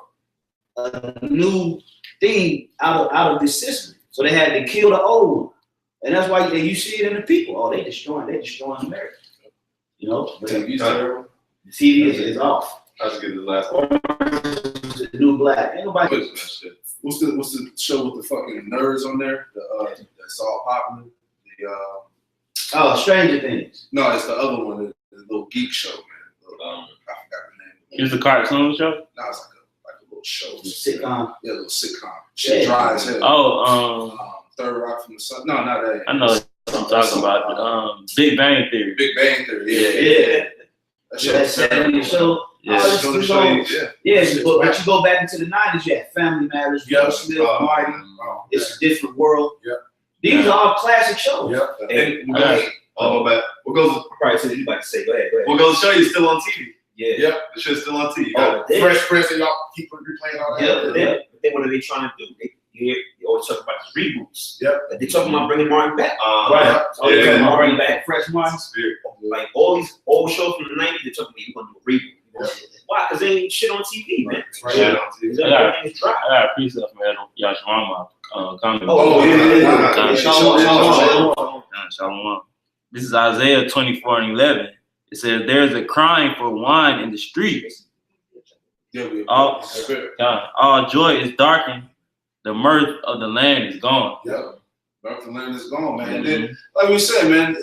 Speaker 1: a new thing out of this system. So they had to kill the old one. And that's why you see it in the people. Oh, they destroying America. But
Speaker 2: terrible.
Speaker 1: the TV is off.
Speaker 6: I just get the last one.
Speaker 1: The new black. Ain't nobody.
Speaker 2: What's the show with the fucking nerds on there? That's all popular.
Speaker 1: Stranger Things.
Speaker 2: No, it's the other one, the little geek show, man. I forgot the name.
Speaker 5: It's a cartoon show.
Speaker 2: No, it's like a little show.
Speaker 1: Sitcom.
Speaker 2: Yeah, a little sitcom. Shit dry as hell.
Speaker 5: Oh,
Speaker 2: Third Rock from the Sun. No, not that.
Speaker 5: I know what I'm talking about. Big Bang Theory.
Speaker 2: Big Bang Theory.
Speaker 1: Yeah.
Speaker 2: That
Speaker 1: That 70s show.
Speaker 5: Yeah.
Speaker 2: It's gonna show you. Yeah.
Speaker 1: But you go back into the '90s, you had Family Matters,
Speaker 2: Yeah.
Speaker 1: Will Smith, Marty. It's a different world.
Speaker 2: Yeah.
Speaker 1: These are all classic shows.
Speaker 2: Yeah.
Speaker 3: And
Speaker 6: I'll go back. What goes?
Speaker 3: probably said you about to say. Go ahead.
Speaker 6: What goes to show you still on TV?
Speaker 3: Yeah.
Speaker 2: Yep.
Speaker 6: The shit's still on TV.
Speaker 1: Oh, yeah.
Speaker 2: Fresh Prince, and y'all keep replaying all that.
Speaker 1: Yeah.
Speaker 3: But then what are they trying to do? always talk about these reboots.
Speaker 2: Yep.
Speaker 3: But they talking about bringing Martin back.
Speaker 1: Right.
Speaker 3: So they're talking about bringing
Speaker 1: Martin
Speaker 3: back
Speaker 1: Fresh Martin.
Speaker 3: like all these old shows from the 90s. They're talking about you're gonna do a reboot. Why? Because they ain't shit on TV, man.
Speaker 2: Right.
Speaker 5: Yeah.
Speaker 3: Everything is dry.
Speaker 5: I got a piece of man Yashwama comment. Shalom. This is Isaiah 24:11. It says, "There's a crying for wine in the streets. All joy is darkened. The mirth of the land is gone."
Speaker 4: Yep. Mirth of the land is gone, man. And then, like we said, man,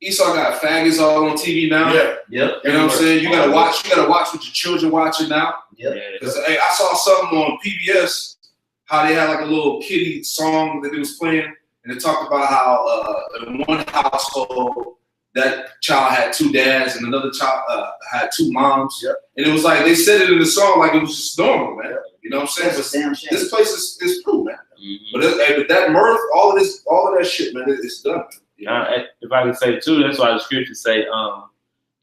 Speaker 4: Esau got faggots all on TV now.
Speaker 2: Yeah.
Speaker 1: Yep.
Speaker 4: You know what I'm saying? You gotta watch what your children watching now.
Speaker 1: Yep.
Speaker 4: Because hey, I saw something on PBS how they had like a little kiddie song that they was playing, and it talked about how in one household that child had two dads and another child had two moms. Yep. And it was like they said it in the song like it was just normal, man. Yep. You know what I'm saying?
Speaker 1: That's a damn shame.
Speaker 4: This place is cool, man. But that mirth, all of that shit, man, it's done.
Speaker 5: If I could say too, that's why the scriptures say,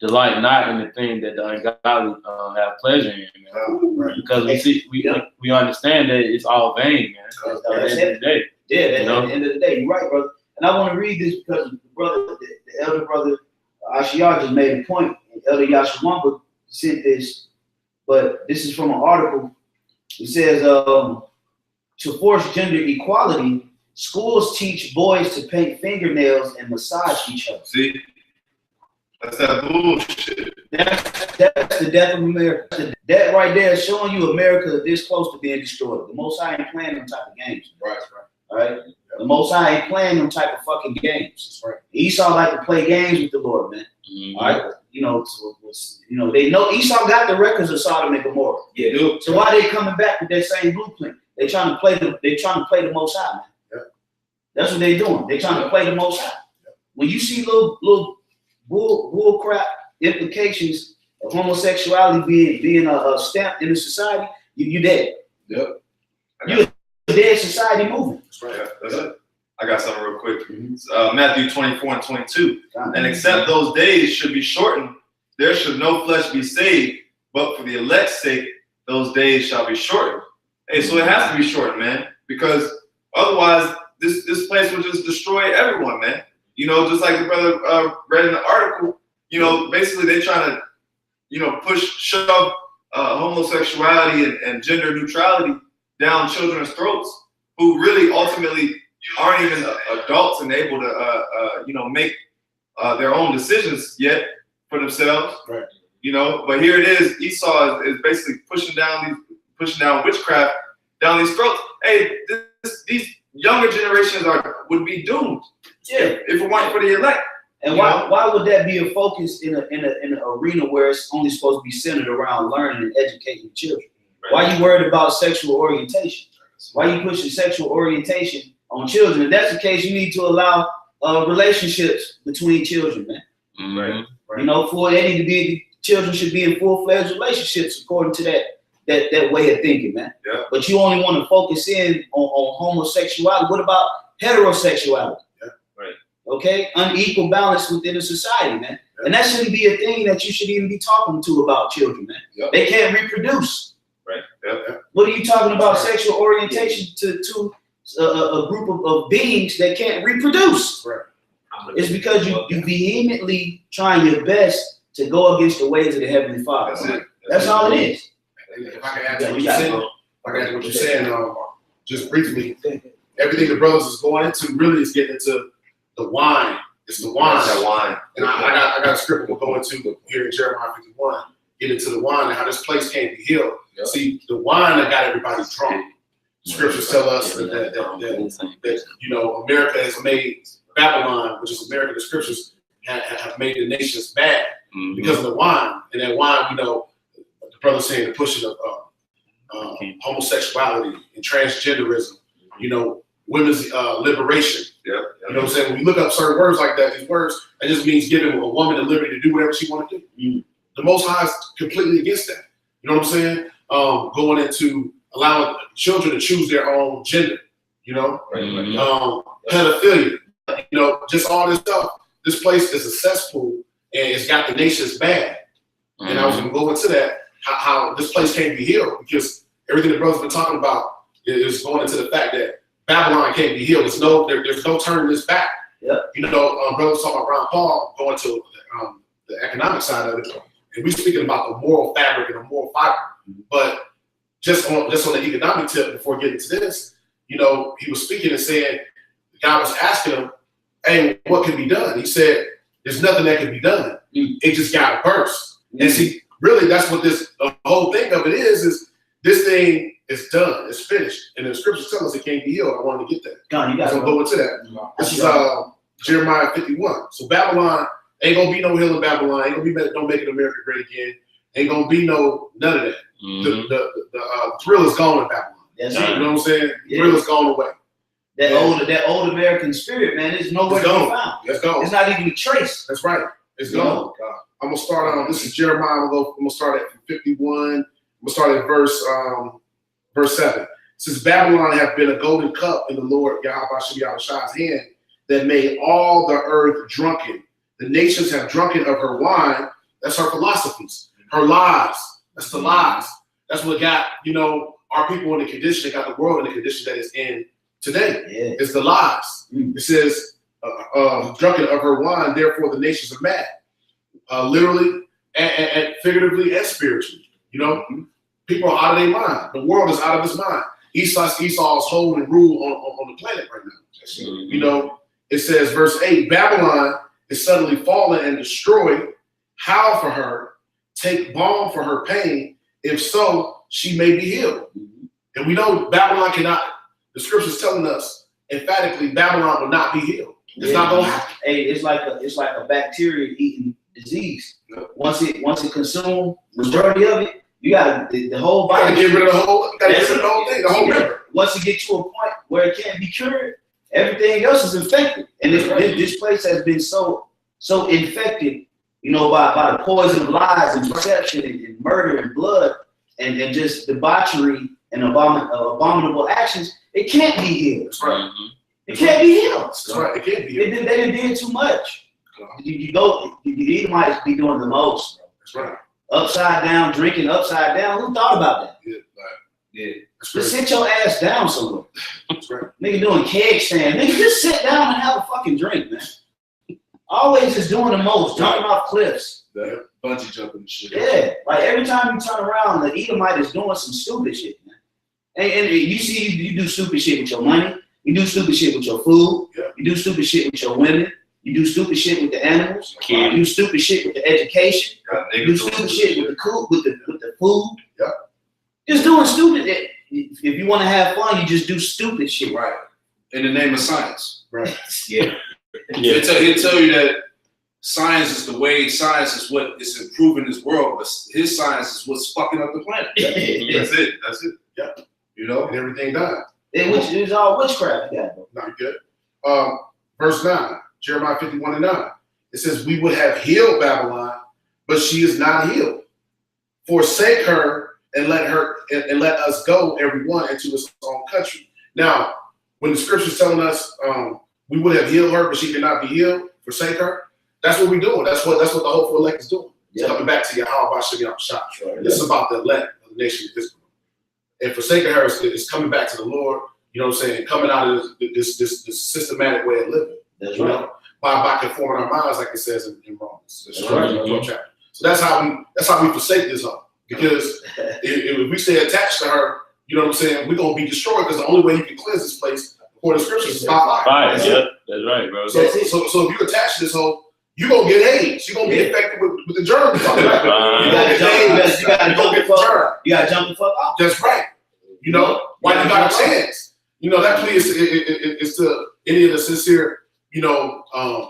Speaker 5: "Delight not in the thing that the ungodly have pleasure in," man.
Speaker 2: Right.
Speaker 5: Because we understand that it's all vain, man. At the end of the day.
Speaker 1: Yeah, at the end of the day, you're right, brother. And I want to read this because the elder brother Ashiar just made a point. And Elder Yashwamba sent this, but this is from an article. It says, to force gender equality, schools teach boys to paint fingernails and massage each other.
Speaker 6: See? That's that bullshit.
Speaker 1: That's the death of America. That right there is showing you America this close to being destroyed. The Most High ain't playing them type of games.
Speaker 2: Right.
Speaker 1: All right? The Most High ain't playing them type of fucking games.
Speaker 2: Right.
Speaker 1: Esau like to play games with the Lord, man.
Speaker 5: Mm-hmm.
Speaker 1: All right? They know Esau got the records of Sodom and Gomorrah.
Speaker 3: Yeah, dude.
Speaker 1: So why they coming back with that same blueprint? They trying to play the Most High, man.
Speaker 2: Yep.
Speaker 1: That's what they doing. They trying to play the Most High. Yep. When you see little bull crap implications of homosexuality being a stamp in the society, you dead.
Speaker 2: Yep.
Speaker 1: You a dead society moving.
Speaker 2: That's right.
Speaker 6: Yeah, that's it. I got something real quick. Matthew 24:22. And except those days should be shortened, there should no flesh be saved, but for the elect's sake, those days shall be shortened. Hey, so it has to be shortened, man, because otherwise this place will just destroy everyone, man. You know, just like the brother read in the article, you know, basically they're trying to, you know, shove homosexuality and gender neutrality down children's throats who really ultimately aren't even adults and able to, you know, make their own decisions yet for themselves.
Speaker 2: Right.
Speaker 6: You know, but here it is. Esau is basically pushing down witchcraft down these throats. Hey, these younger generations would be doomed.
Speaker 1: Yeah.
Speaker 6: If it weren't for the elect.
Speaker 1: And why would that be a focus in an arena where it's only supposed to be centered around learning and educating children? Right. Why are you worried about sexual orientation? Why are you pushing sexual orientation on children? If that's the case, you need to allow relationships between children, man.
Speaker 5: Mm-hmm.
Speaker 1: Right. You know, children should be in full-fledged relationships according to that way of thinking, man.
Speaker 6: Yeah.
Speaker 1: But you only want to focus in on homosexuality. What about heterosexuality?
Speaker 6: Yeah. Right.
Speaker 1: Okay, unequal balance within a society, man. Yeah. And that shouldn't be a thing that you should even be talking to about children, man. Yep. They can't reproduce.
Speaker 6: Right. Yep.
Speaker 1: What are you talking about sexual orientation to a group of beings that can't reproduce?
Speaker 2: Right.
Speaker 1: It's because you vehemently trying your best to go against the ways of the Heavenly Father.
Speaker 6: That's it.
Speaker 1: That's all it is.
Speaker 2: If I can add to what you're saying, just briefly, everything the brothers is going into really is getting into the wine. It's the wine.
Speaker 6: That wine.
Speaker 2: And I got a script we'll go into here in Jeremiah 51. Get into the wine and how this place can't be healed. Yep. See, the wine that got everybody drunk. Scriptures tell us that you know, America has made Babylon, which is America. The scriptures have made the nations bad because of the wine. And that wine, you know, the brother saying the pushing of homosexuality and transgenderism. You know, women's liberation.
Speaker 6: Yep.
Speaker 2: You know what I'm saying? When you look up certain words like that, these words, it just means giving a woman the liberty to do whatever she want to do. The Most High is completely against that. You know what I'm saying? Going into allowing children to choose their own gender. You know, pedophilia. You know, just all this stuff. This place is a cesspool, and it's got the nations bad. And I was going to go into that, how this place can't be healed, because everything the brother's been talking about is going into the fact that Babylon can't be healed. There's no turning this back.
Speaker 1: Yeah.
Speaker 2: You know, brothers talking about Ron Paul going to the economic side of it, and we're speaking about the moral fabric and the moral fiber. But just on the economic tip, before getting to this, you know, he was speaking and saying, God was asking him, "Hey, what can be done?" He said, "There's nothing that can be done. It just got to burst." And see, really, that's what the whole thing of it is this thing is done, it's finished, and the scriptures tell us it can't be healed. I wanted to get that.
Speaker 1: John, you got
Speaker 2: So go into that. This is Jeremiah 51. So Babylon ain't gonna be no healing. Babylon ain't gonna be no making America great again. Ain't gonna be none of that. The thrill is gone in Babylon.
Speaker 1: That's
Speaker 2: You
Speaker 1: it.
Speaker 2: know what I'm saying?
Speaker 1: Yeah.
Speaker 2: The thrill is gone away.
Speaker 1: That old American spirit, man, is nowhere to be found.
Speaker 2: Let's go.
Speaker 1: It's not even a trace.
Speaker 2: That's right. It's
Speaker 1: Yeah.
Speaker 2: gone. I'm gonna start on. This is Jeremiah. I'm gonna start at 51. I'm gonna start at verse 7. It says, Babylon hath been a golden cup in the Lord Yahweh's hand that made all the earth drunken. The nations have drunken of her wine. That's her philosophies, her lies. That's the lies. That's what got, you know, our people in the condition, got the world in the condition that it's in today.
Speaker 1: Yeah.
Speaker 2: It's the lies. It says, drunken of her wine, therefore the nations are mad. Literally and figuratively and spiritually. You know, people are out of their mind. The world is out of its mind. Esau's hold and rule on the planet right now. You know, it says, verse 8, Babylon is suddenly fallen and destroyed. Howl for her, take balm for her pain. If so, she may be healed. And we know Babylon cannot, the scripture's telling us emphatically, Babylon will not be healed. It's not gonna happen.
Speaker 1: Hey, it's like a bacteria eating disease. Once it consumes majority of it, you got the whole body.
Speaker 2: Gotta get rid of the whole thing, the whole river.
Speaker 1: Once it gets to a point where it can't be cured, everything else is infected. And this place has been so infected, you know, by the poison of lies and deception and murder and blood and just debauchery and abominable actions. It can't be healed.
Speaker 2: That's right.
Speaker 1: It can't be healed.
Speaker 2: That's right. It can't be healed.
Speaker 1: They did too much. You Edomites be doing the most.
Speaker 2: That's right.
Speaker 1: Upside down, drinking upside down. Who thought about that?
Speaker 2: Yeah. That's
Speaker 1: Just
Speaker 2: right.
Speaker 1: sit your ass down somewhere.
Speaker 2: That's right.
Speaker 1: Nigga doing keg stand. Nigga, just sit down and have a fucking drink, man. Always just doing the most, jumping off cliffs.
Speaker 4: The bungee jumping and shit.
Speaker 1: Yeah, like every time you turn around, the Edomite is doing some stupid shit, man. And you see, you do stupid shit with your money. You do stupid shit with your food.
Speaker 2: Yeah.
Speaker 1: You do stupid shit with your women. You do stupid shit with the animals. You do stupid shit with the education. You do stupid shit with the food.
Speaker 2: Yeah.
Speaker 1: Just doing stupid. If you want to have fun, you just do stupid shit.
Speaker 2: Right.
Speaker 4: In the name of science.
Speaker 2: Right.
Speaker 1: Yeah.
Speaker 4: He'll tell you that science is the way, science is what is improving this world, but his science is what's fucking up the planet. That's it.
Speaker 2: Yeah.
Speaker 4: You know?
Speaker 2: And everything done.
Speaker 1: It's all witchcraft. Yeah.
Speaker 2: Not good. Verse 9, Jeremiah 51:9. It says, we would have healed Babylon, but she is not healed. Forsake her and let us go, everyone, into his own country. Now, when the scripture's telling us we would have healed her, but she cannot be healed, forsake her, that's what we're doing. That's what the hopeful elect is doing. It's coming back to Yahweh Shah. This is about the elect of the nation of Israel. And forsaking her is coming back to the Lord, you know what I'm saying, coming out of this systematic way of living.
Speaker 1: That's
Speaker 2: you
Speaker 1: right.
Speaker 2: know, by conforming our minds, like it says in Romans.
Speaker 1: That's right.
Speaker 2: Chapter. So that's how we forsake this hope. Because if we stay attached to her, you know what I'm saying, we're gonna be destroyed, because the only way you can cleanse this place, according to scriptures, is by fire.
Speaker 5: Fire, yeah, that's right, bro.
Speaker 2: So if you attach to this hope, you're gonna get AIDS. You're gonna be infected with the germs.
Speaker 1: You gotta jump the fuck off.
Speaker 2: That's right. You know, why you got a chance? You know, that plea is to any of the sincere, you know,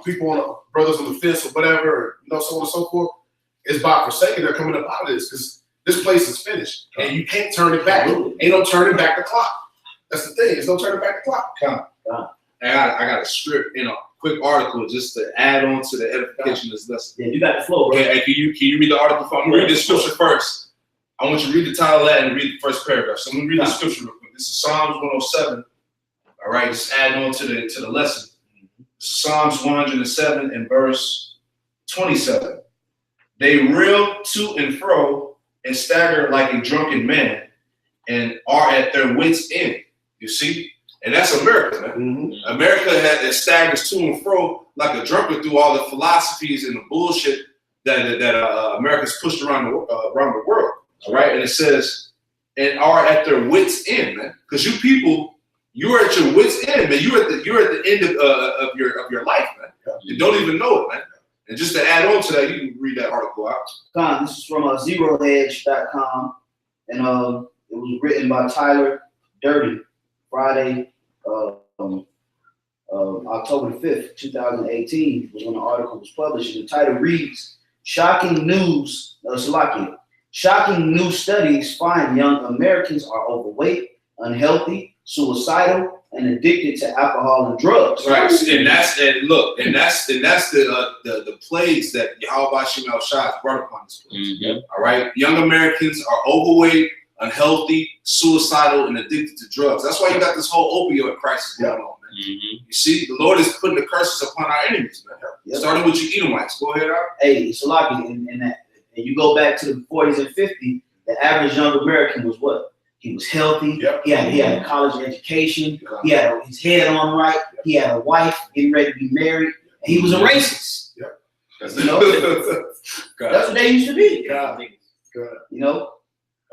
Speaker 2: people brothers on the fence or whatever, you know, so on and so forth. It's by forsaking they're coming up out of this, because this place is finished and you can't turn it back. Ain't no turning back the clock. That's the thing. There's no turning back the clock.
Speaker 4: I got a script in a quick article just to add on to the edification of this lesson.
Speaker 1: Yeah, you got the flow, bro.
Speaker 4: Okay, can you read the article for me? I'm gonna read the scripture first. I want you to read the title of that and read the first paragraph. So I'm gonna read the scripture real quick. This is Psalms 107. All right, just adding on to the lesson. This is Psalms 107 and verse 27. They reel to and fro and stagger like a drunken man and are at their wits' end. You see?
Speaker 2: And that's America, man.
Speaker 1: Mm-hmm.
Speaker 2: America staggers to and fro like a drunkard through all the philosophies and the bullshit that America's pushed around the world. All right, and it says, and are at their wits' end, man. Because you people, you're at your wits' end, man. You're at the end of your life, man. You don't even know it, man. And just to add on to that, you can read that article out.
Speaker 1: This is from zerohedge.com, and it was written by Tyler Durden, Friday, October 5th, 2018, was when the article was published. And the title reads, Shocking new studies find young Americans are overweight, unhealthy, suicidal, and addicted to alcohol and drugs.
Speaker 2: Right, and that's the plagues that Yahweh Shem El Shai has brought upon this place.
Speaker 5: Mm-hmm.
Speaker 2: All right, young Americans are overweight, unhealthy, suicidal, and addicted to drugs. That's why you got this whole opioid crisis going on, man.
Speaker 5: Mm-hmm.
Speaker 2: You see, the Lord is putting the curses upon our enemies, man.
Speaker 1: Yep.
Speaker 2: Starting with you Edomites. Go ahead, Al.
Speaker 1: Hey, it's a lot, and you go back to the 40s and 50s, the average young American was what? He was healthy.
Speaker 2: Yep.
Speaker 1: He had a college education. He had his head on right. He had a wife getting ready to be married. And he was a racist.
Speaker 2: Yep.
Speaker 1: You know, that's what they used to be.
Speaker 2: God.
Speaker 1: You know.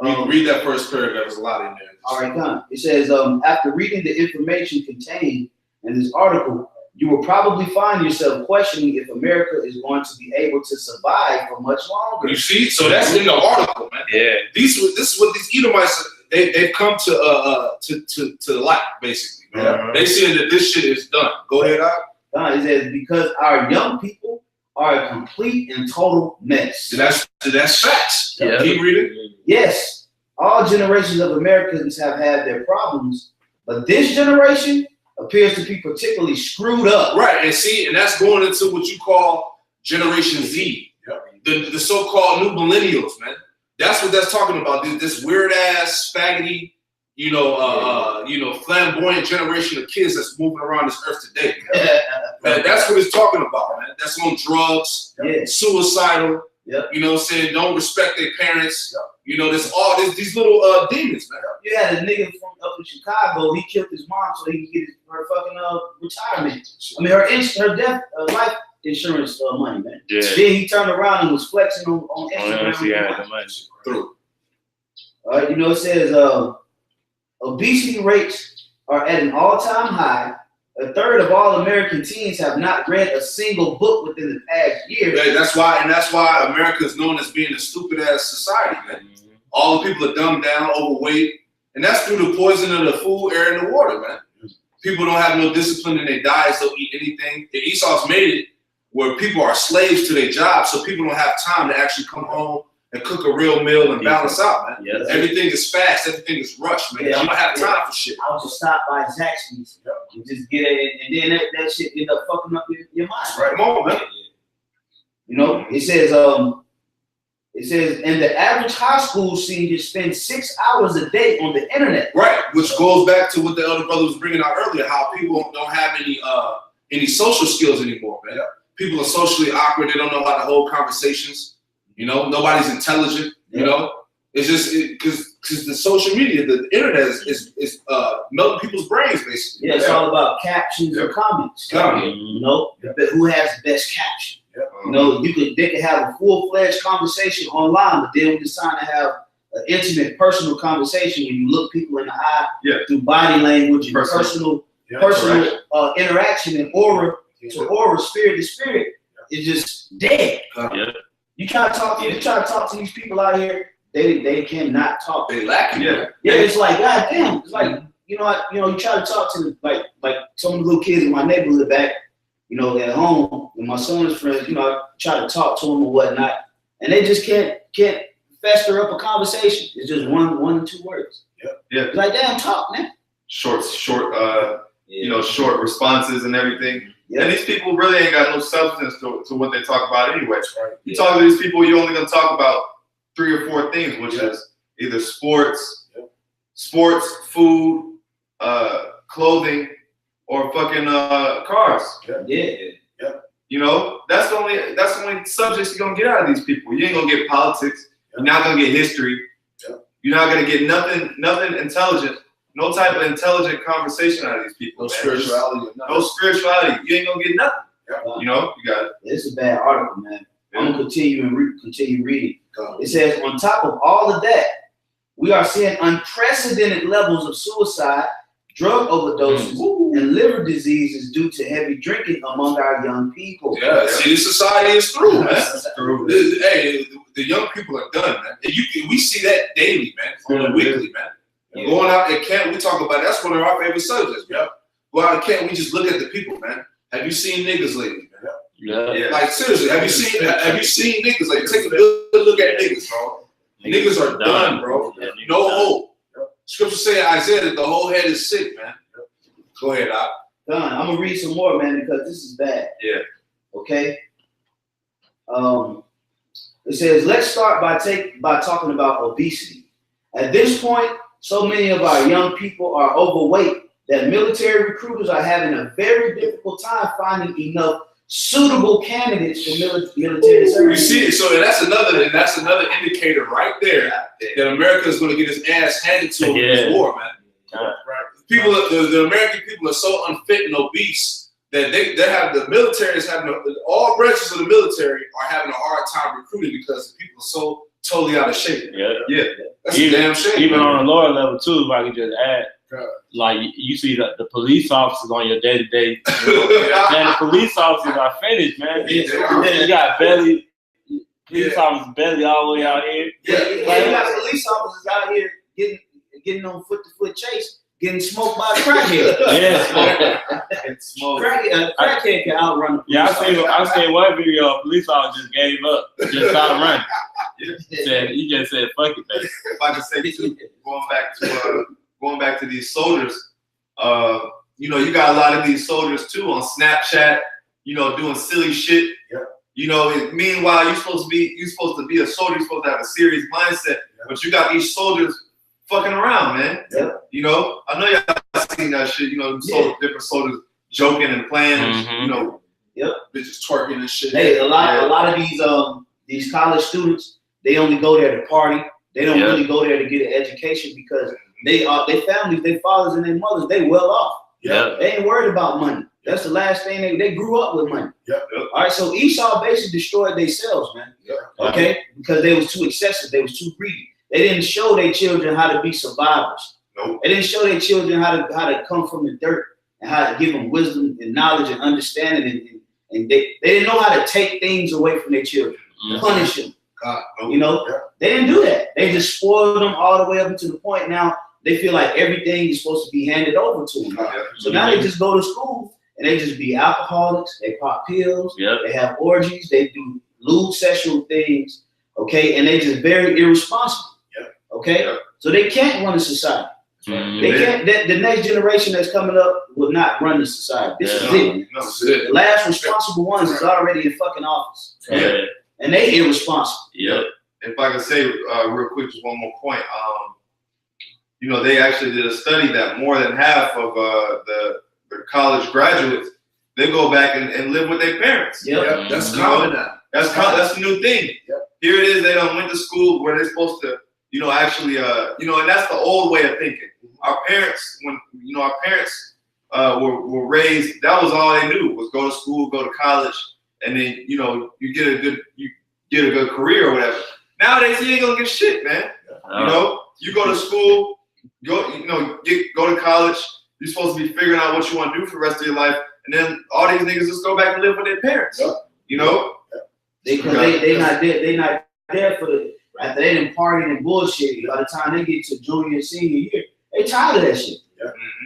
Speaker 2: Read that first paragraph. There's a lot in there.
Speaker 1: All right, done. It says, after reading the information contained in this article, you will probably find yourself questioning if America is going to be able to survive for much longer.
Speaker 2: You see, so that's in the article, man.
Speaker 5: Yeah.
Speaker 2: This is what these Edomites they've come to the light, basically.
Speaker 5: Uh-huh.
Speaker 2: They see that this shit is done. Go ahead, Al.
Speaker 1: It says, because our young people are a complete and total mess.
Speaker 2: That's facts.
Speaker 5: Yeah.
Speaker 2: Keep reading.
Speaker 1: Yes, all generations of Americans have had their problems, but this generation appears to be particularly screwed up.
Speaker 2: Right, and see, and that's going into what you call Generation Z, the so-called new millennials, man. That's what that's talking about. This weird ass, faggoty, flamboyant generation of kids that's moving around this earth today. Man, that's what it's talking about, man. That's on drugs, suicidal.
Speaker 1: Yep.
Speaker 2: You know what I'm saying? Don't respect their parents. Yep. You know, there's these little demons, man.
Speaker 1: You had a nigga from up in Chicago. He killed his mom so he could get her fucking retirement. I mean, her death, life insurance money, man.
Speaker 5: Yeah.
Speaker 1: Then he turned around and was flexing on Instagram.
Speaker 2: True.
Speaker 1: You know, it says obesity rates are at an all-time high. A third of all American teens have not read a single book within the past year.
Speaker 2: Yeah, that's why America is known as being a stupid ass society, man.
Speaker 5: Mm-hmm.
Speaker 2: All the people are dumbed down, overweight, and that's through the poison of the food, air, and the water, man. People don't have no discipline in their diets. They'll eat anything. Esau's made it where people are slaves to their jobs, so people don't have time to actually come home and cook a real meal and balance out, man.
Speaker 5: Yes.
Speaker 2: Everything is fast. Everything is rushed, man.
Speaker 1: Yeah,
Speaker 2: You don't have time for shit.
Speaker 1: I was just stop by Zaxby's and just get it, and then that shit end up fucking up your mind.
Speaker 2: Right, come on, man.
Speaker 1: You know, it says, and the average high school senior spends 6 hours a day on the internet.
Speaker 2: Right, which goes back to what the elder brother was bringing out earlier, how people don't have any social skills anymore, man. People are socially awkward. They don't know how to hold conversations. You know, nobody's intelligent. You know, it's just because the social media, the internet is melting people's brains, basically.
Speaker 1: Yeah, it's all about captions and comments. You know, who has the best caption? You know, they could have a full-fledged conversation online, but then when it's time to have an intimate, personal conversation, when you look people in the eye through body language and personal interaction and aura to aura, spirit to spirit, it's just dead. You try to talk to these people out here, they cannot talk.
Speaker 2: They lack it.
Speaker 1: Yeah, it's like, God damn, it's like, you try to talk to them, like some of the little kids in my neighborhood back, at home, and my son's friends, I try to talk to them or whatnot, and they just can't fester up a conversation. It's just one or two words. It's like, damn, talk, man.
Speaker 6: Short responses and everything. And these people really ain't got no substance to what they talk about anyway. You talk to these people, you're only gonna talk about 3 or 4 things, which is either sports, food, clothing, or fucking cars. You know, that's the only subjects you're gonna get out of these people. You ain't gonna get politics. You're not gonna get history. You're not gonna get nothing intelligent no type of intelligent conversation out of these people.
Speaker 2: No
Speaker 6: man.
Speaker 2: spirituality.
Speaker 6: No spirituality. You ain't gonna get nothing. You know, you got it.
Speaker 1: It's a bad article, man. I'm gonna continue reading.
Speaker 2: God.
Speaker 1: It says, on top of all of that, we are seeing unprecedented levels of suicide, drug overdoses, and liver diseases due to heavy drinking among our young people.
Speaker 2: Yeah, see, this society is through, man.
Speaker 6: That's true.
Speaker 2: Hey, the young people are done, man. And we see that daily, man, on the weekly, man.
Speaker 1: Yeah.
Speaker 2: Going out at camp, we talk about that's one of our favorite subjects, man. Go out at camp, we just look at the people, man. Have you seen niggas lately, man?
Speaker 5: Yeah.
Speaker 2: Like seriously, have you seen niggas? Like take a good look at niggas, bro. Niggas are done, bro.
Speaker 5: Yeah,
Speaker 2: No hope. Scripture say Isaiah that the whole head is sick, man. Go ahead, Doc.
Speaker 1: Done. I'm gonna read some more, man, because this is bad.
Speaker 6: Yeah.
Speaker 1: Okay. It says, let's start by talking about obesity. At this point, so many of our young people are overweight that military recruiters are having a very difficult time finding enough suitable candidates for military service.
Speaker 2: You see, so that's another indicator right there that America is going to get its ass handed to in this war, man. Right? People, the American people are so unfit and obese that they have the military is having all branches of the military are having a hard time recruiting because people are so totally out of shape.
Speaker 5: Yeah.
Speaker 2: That's a damn shame.
Speaker 5: Even
Speaker 2: man.
Speaker 5: on a lower level too, if I could just add,
Speaker 2: God.
Speaker 5: like you see the police officers on your day to day. Man, the police officers are finished, man. You got belly, police officers belly all the way out here.
Speaker 1: You got police officers out here getting on foot-to-foot chase, getting smoked by a crackhead.
Speaker 5: Yeah.
Speaker 1: Crackhead can outrun the
Speaker 5: Yeah,
Speaker 1: police
Speaker 5: I seen one video. A police officer just gave up, just stopped running. He just said, "Fuck it, baby."
Speaker 6: If I could say too, going back to these soldiers, you know, you got a lot of these soldiers too on Snapchat, you know, doing silly shit.
Speaker 2: Yep.
Speaker 6: You know, meanwhile, you're supposed to be a soldier, you're supposed to have a serious mindset, but you got these soldiers fucking around, man.
Speaker 1: Yep.
Speaker 6: You know, I know y'all seen that shit, you know, different soldiers joking and playing, and, you know.
Speaker 2: Bitches twerking and shit.
Speaker 1: Hey, a lot of these college students, they only go there to party. They don't really go there to get an education because their families, their fathers and their mothers, they well off.
Speaker 5: Yeah.
Speaker 1: They ain't worried about money. That's the last thing they grew up with money.
Speaker 2: Yep.
Speaker 1: All right, so Esau basically destroyed themselves, man.
Speaker 2: Yep.
Speaker 1: Okay, because they was too excessive, they was too greedy. They didn't show their children how to be survivors.
Speaker 2: Nope.
Speaker 1: They didn't show their children how to come from the dirt and how to give them wisdom and knowledge and understanding, and they didn't know how to take things away from their children, punish them.
Speaker 2: God, no.
Speaker 1: You know, they didn't do that. They just spoiled them all the way up to the point now they feel like everything is supposed to be handed over to them. So now they just go to school and they just be alcoholics. They pop pills. They have orgies. They do lewd sexual things. Okay, and they just very irresponsible. Okay, so they can't run a society. They can't. The next generation that's coming up will not run the society. This is it.
Speaker 2: No, this is it.
Speaker 1: The last responsible ones is already in fucking office. And they irresponsible.
Speaker 6: If I could say real quick, just one more point. You know, they actually did a study that more than half of the college graduates, they go back and live with their parents.
Speaker 2: That's common now.
Speaker 6: That's the new thing. Here it is. They don't went to school where they're supposed to, you know, actually, you know, and that's the old way of thinking. Our parents, were raised, that was all they knew was go to school, go to college, and then, you know, you get a good career or whatever. Nowadays, you ain't gonna get shit, man. You know, you go to school, go to college. You're supposed to be figuring out what you want to do for the rest of your life, and then all these niggas just go back and live with their parents. You know,
Speaker 1: they not there for the after they done partied and bullshit. By the time they get to junior and senior year, they tired of that shit,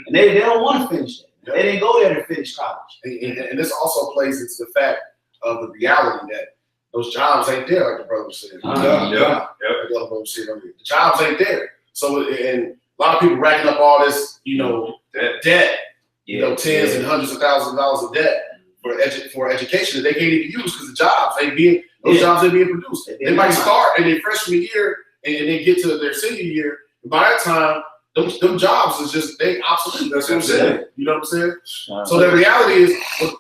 Speaker 1: and they don't want to finish that. They didn't go there to finish college.
Speaker 2: And this also plays into the fact of the reality that those jobs ain't there, like the brother said. Like the other brother said earlier. The jobs ain't there. So, and a lot of people racking up all this, you know, debt, you know, tens and hundreds of thousands of dollars of debt for education that they can't even use because the jobs ain't being produced. They might start in their freshman year and then get to their senior year. And by that time, them jobs is just they obsolete. That's what I'm saying. You know what I'm saying? So the reality is, well,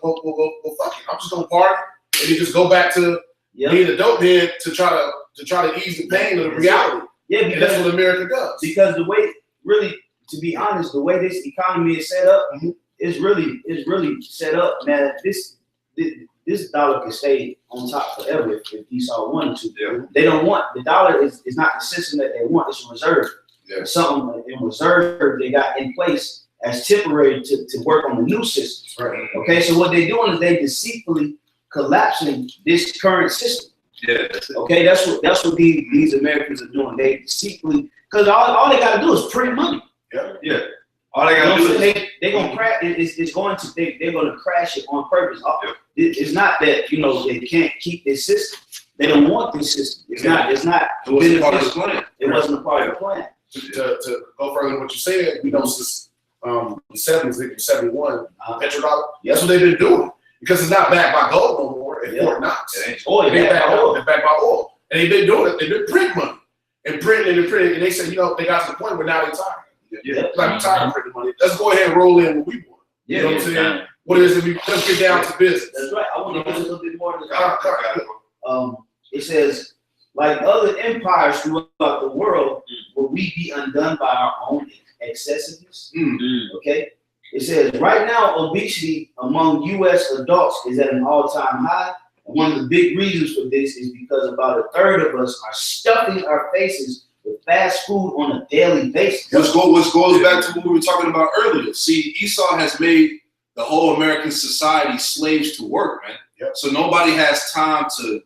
Speaker 2: fuck it. I'm just gonna party and then just go back to being a dope head to try to ease the pain of the reality.
Speaker 1: Yeah,
Speaker 2: because that's what America does.
Speaker 1: Because the way really to be honest, the way this economy is set up, it's really set up, man. This dollar can stay on top forever if Esau wanted to.
Speaker 4: Yeah.
Speaker 1: They don't want the dollar is not the system that they want. It's a reserve.
Speaker 2: Yeah.
Speaker 1: Something in reserve they got in place as temporary to work on the new systems.
Speaker 2: Right.
Speaker 1: Okay, so what they're doing is they deceitfully collapsing this current system.
Speaker 6: Yeah.
Speaker 1: Okay, that's what these Americans are doing. They deceitfully, because all they gotta do is print money.
Speaker 6: Yeah. All they gotta do is
Speaker 1: They're gonna crash. They're gonna crash it on purpose. It's not that they can't keep this system. They don't want this system. It's not.
Speaker 4: It wasn't part of the plan.
Speaker 1: It wasn't a part of the plan.
Speaker 2: To go further than what you said, since the 70s, I think 71, petrodollar. That's what they've been doing because it's not backed by gold no more. It's Fort Knox.
Speaker 1: It's
Speaker 2: backed by oil, and they've been doing it. They've been printing money and printing, and they said, they got to the point where now they're tired. Like I'm tired of printing money. Let's go ahead and roll in what we want. You know what I'm saying? What is it? Let's get down to business.
Speaker 1: That's right. I want to go a little bit more to the it says, like other empires throughout the world, will we be undone by our own excessiveness? Okay. It says, right now, obesity among U.S. adults is at an all-time high. And one of the big reasons for this is because about a third of us are stuffing our faces with fast food on a daily basis.
Speaker 4: Which goes back to what we were talking about earlier. See, Esau has made the whole American society slaves to work, man.
Speaker 2: Yep.
Speaker 4: So nobody has time to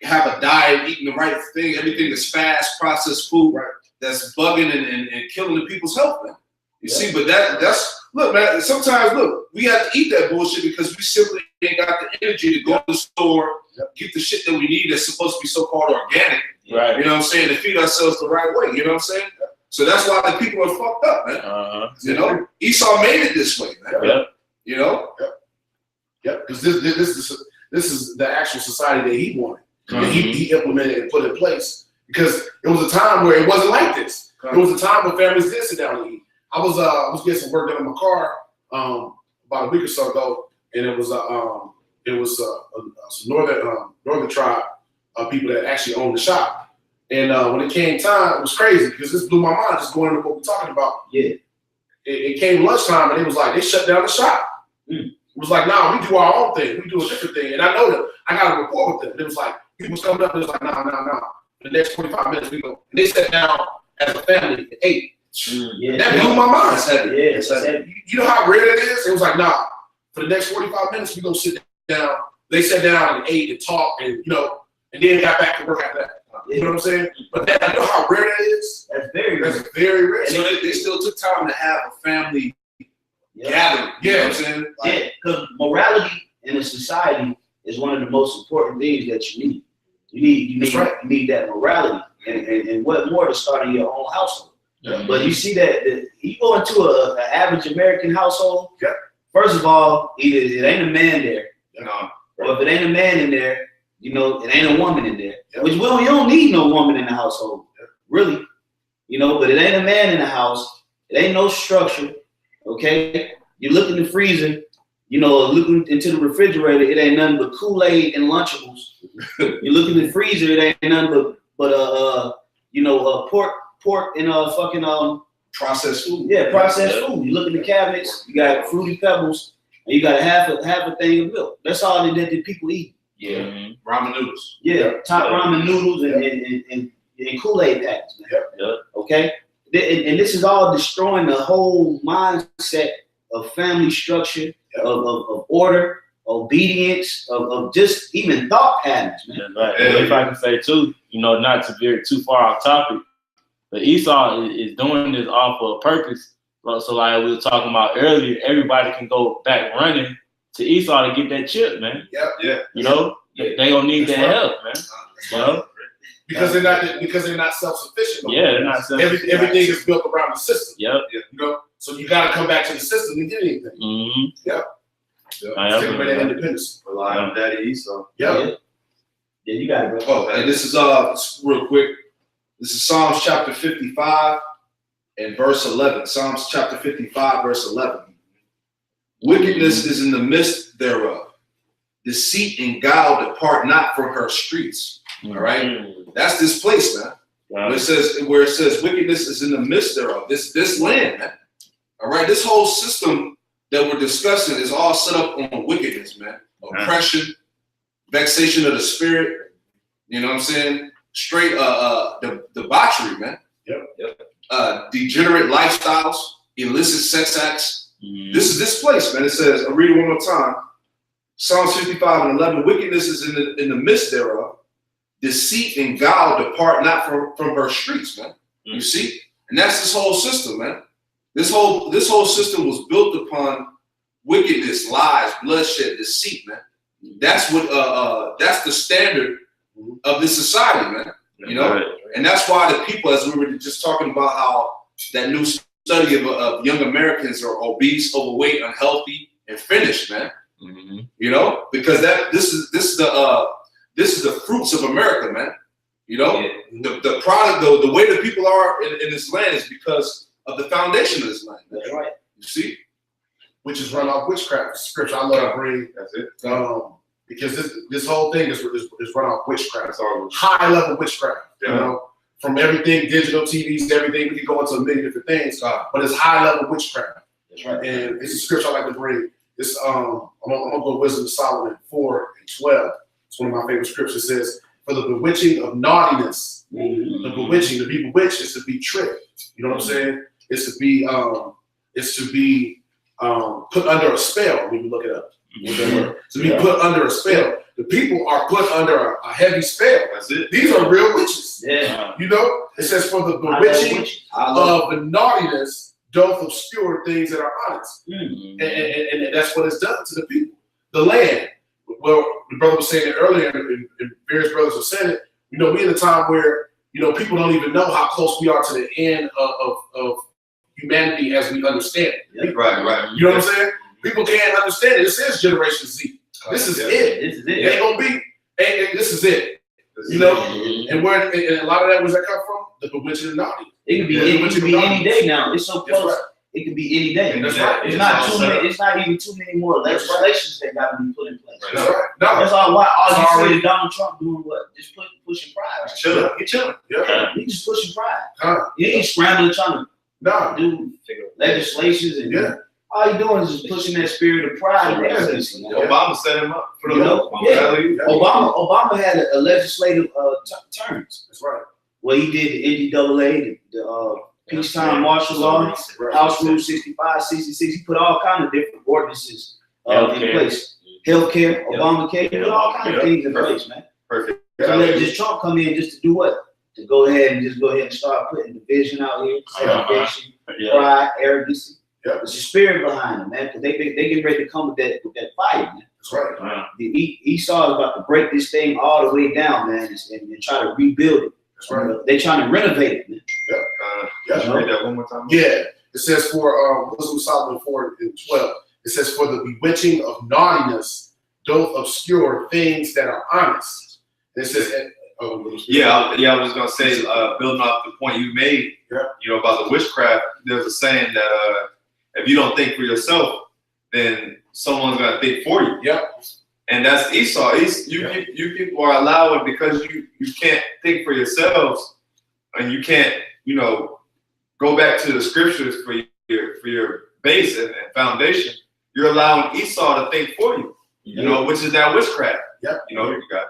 Speaker 4: have a diet, eating the right thing. Everything is fast, processed food that's bugging and killing the people's health, man. You see, but that's look, man. Sometimes we have to eat that bullshit because we simply ain't got the energy to go to the store, get the shit that we need that's supposed to be so-called organic.
Speaker 5: Right.
Speaker 4: You know what I'm saying? To feed ourselves the right way. You know what I'm saying? So that's why the people are fucked up, man. Esau made it this way, man.
Speaker 2: Because this is the actual society that he wanted. And he implemented and put in place. Because it was a time where it wasn't like this. It was a time when families did sit down and eat. I was getting some work done in my car about a week or so ago, and it was some northern tribe people that actually owned the shop. And when it came time, it was crazy because this blew my mind just going into what we're talking about.
Speaker 1: Yeah.
Speaker 2: It came lunchtime and it was like they shut down the shop. It was like, nah, we do our own thing. We do a different thing. And I know that I got a rapport with them. It was like people was coming up and it was like, nah. The next 45 minutes we go. And they sat down as a family and ate. That blew my mind. You know how rare that is? It was like, nah, for the next 45 minutes we gonna sit down. They sat down and ate and talked and and then got back to work after that. You know what I'm saying? But you know how rare that is?
Speaker 1: That's very
Speaker 2: rare.
Speaker 4: So they still took time to have a family gathering. You know what I'm saying?
Speaker 1: Because morality in a society is one of the most important things that you need. You need that morality, and what more to start in your own household. But you see that you go into an average American household. First of all, either it ain't a man there, or if it ain't a man in there, it ain't a woman in there. Which you don't need no woman in the household, really. But it ain't a man in the house. It ain't no structure. Okay, you look in the freezer. Looking into the refrigerator, it ain't nothing but Kool-Aid and Lunchables. You look in the freezer, it ain't nothing but pork and
Speaker 4: processed food.
Speaker 1: Yeah, processed food. You look in the cabinets, you got Fruity Pebbles, and you got half a thing of milk. That's all that the people eat.
Speaker 4: Ramen noodles.
Speaker 1: Top ramen noodles and Kool-Aid packets. Okay, and this is all destroying the whole mindset of family structure, of order, obedience, of just even thought patterns, man.
Speaker 5: If I can say too, not to veer too far off topic, but Esau is doing this all for a purpose. So like we were talking about earlier, everybody can go back running to Esau to get that chip, man. They gonna need that help, man.
Speaker 2: Because they're not self-sufficient.
Speaker 5: They're not self-sufficient.
Speaker 2: Everything is built around the system.
Speaker 5: So
Speaker 2: you got to come back to the system to get anything. That independence.
Speaker 6: Rely on Daddy Esau.
Speaker 1: Yeah, you got it, bro.
Speaker 4: Oh, and this is real quick. This is Psalms chapter 55 and verse 11. Psalms chapter 55, verse 11. Wickedness is in the midst thereof. Deceit and guile depart not from her streets. All right? That's this place, man. Where it says wickedness is in the midst thereof. This land, man. All right, this whole system that we're discussing is all set up on wickedness, man. Oppression, vexation of the spirit. You know what I'm saying? Straight debauchery, man. Degenerate lifestyles, illicit sex acts. This is this place, man. It says, I'll read it one more time. Psalms 55:11. Wickedness is in the midst thereof. Deceit and guile depart not from her streets, man. You see? And that's this whole system, man. This whole system was built upon wickedness, lies, bloodshed, deceit, man. That's what that's the standard of this society, man. You know? And that's why the people, as we were just talking about how that new study of young Americans are obese, overweight, unhealthy, and finished, man. You know? Because this is the fruits of America, man. You know, the product, the way that people are in this land is because of the foundation of this land.
Speaker 1: That's right.
Speaker 4: You see,
Speaker 2: which is run off witchcraft. Scripture I love to bring.
Speaker 4: That's it.
Speaker 2: Because this whole thing is run off witchcraft. High level witchcraft. You know, from everything, digital TVs, everything. We can go into a million different things, but it's high level witchcraft. That's right. And it's a scripture I like to bring. It's I'm gonna go Wisdom of Solomon 4:12. It's one of my favorite scriptures. It says, "For the bewitching of naughtiness, the bewitching, to be bewitched is to be tricked." You know what I'm saying? It's to be put under a spell. When you look it up, to be put under a spell. The people are put under a heavy spell. That's it. These are real witches. Yeah. You know, it says, "For the bewitching of the naughtiness doth obscure things that are honest," and that's what it's done to the people, the land. Well, the brother was saying it earlier, and various brothers were saying it. You know, we're in a time where, you know, people don't even know how close we are to the end of humanity as we understand it.
Speaker 6: Right.
Speaker 2: You know what I'm saying? People can't understand it. It says Generation Z. This is it. This is it. It ain't gonna be. This is it. You know, and where and a lot of that, where's that come from? The bewitching and naughty.
Speaker 1: It could be. It could be any day now. It's so close. It could be any day.
Speaker 2: That's right.
Speaker 1: It's not too many. It's not even too many more legislations that got to be put in place.
Speaker 2: That's right. No,
Speaker 1: that's all. Why all you see Donald Trump doing what? Just pushing pride.
Speaker 2: Right? Chilling. You're chilling. Yeah.
Speaker 1: He just pushing pride. He ain't scrambling trying to do legislations and all he doing is just pushing that spirit of pride.
Speaker 6: Obama set him up for the
Speaker 1: Obama had a legislative terms.
Speaker 2: That's right.
Speaker 1: Well, he did the NDAA, the peacetime martial law, House Rule 65, 66. He put all kinds of different ordinances in place. Healthcare, Obamacare, he put all kinds of things in place, man.
Speaker 6: Perfect.
Speaker 1: So let just Trump come in just to do what? To go ahead and start putting division out here, segregation, pride, arrogance. There's a spirit behind them, man, because they get ready to come with that fire, man.
Speaker 2: That's right.
Speaker 1: Esau is about to break this thing all the way down, man, and try to rebuild it.
Speaker 2: That's right.
Speaker 1: They're trying to renovate it, man.
Speaker 6: Read that one more time.
Speaker 2: Yeah. It says for Wisdom of Solomon 4:12. It says, "For the bewitching of naughtiness doth obscure things that are honest." And it says,
Speaker 6: I was gonna say, building off the point you made, you know, about the witchcraft. There's a saying that if you don't think for yourself, then someone's gonna think for you. And that's Esau. You people are allowing, because you can't think for yourselves, and you can't, you know, go back to the scriptures for your base and foundation. You're allowing Esau to think for you. You know, which is that witchcraft. You know, you got.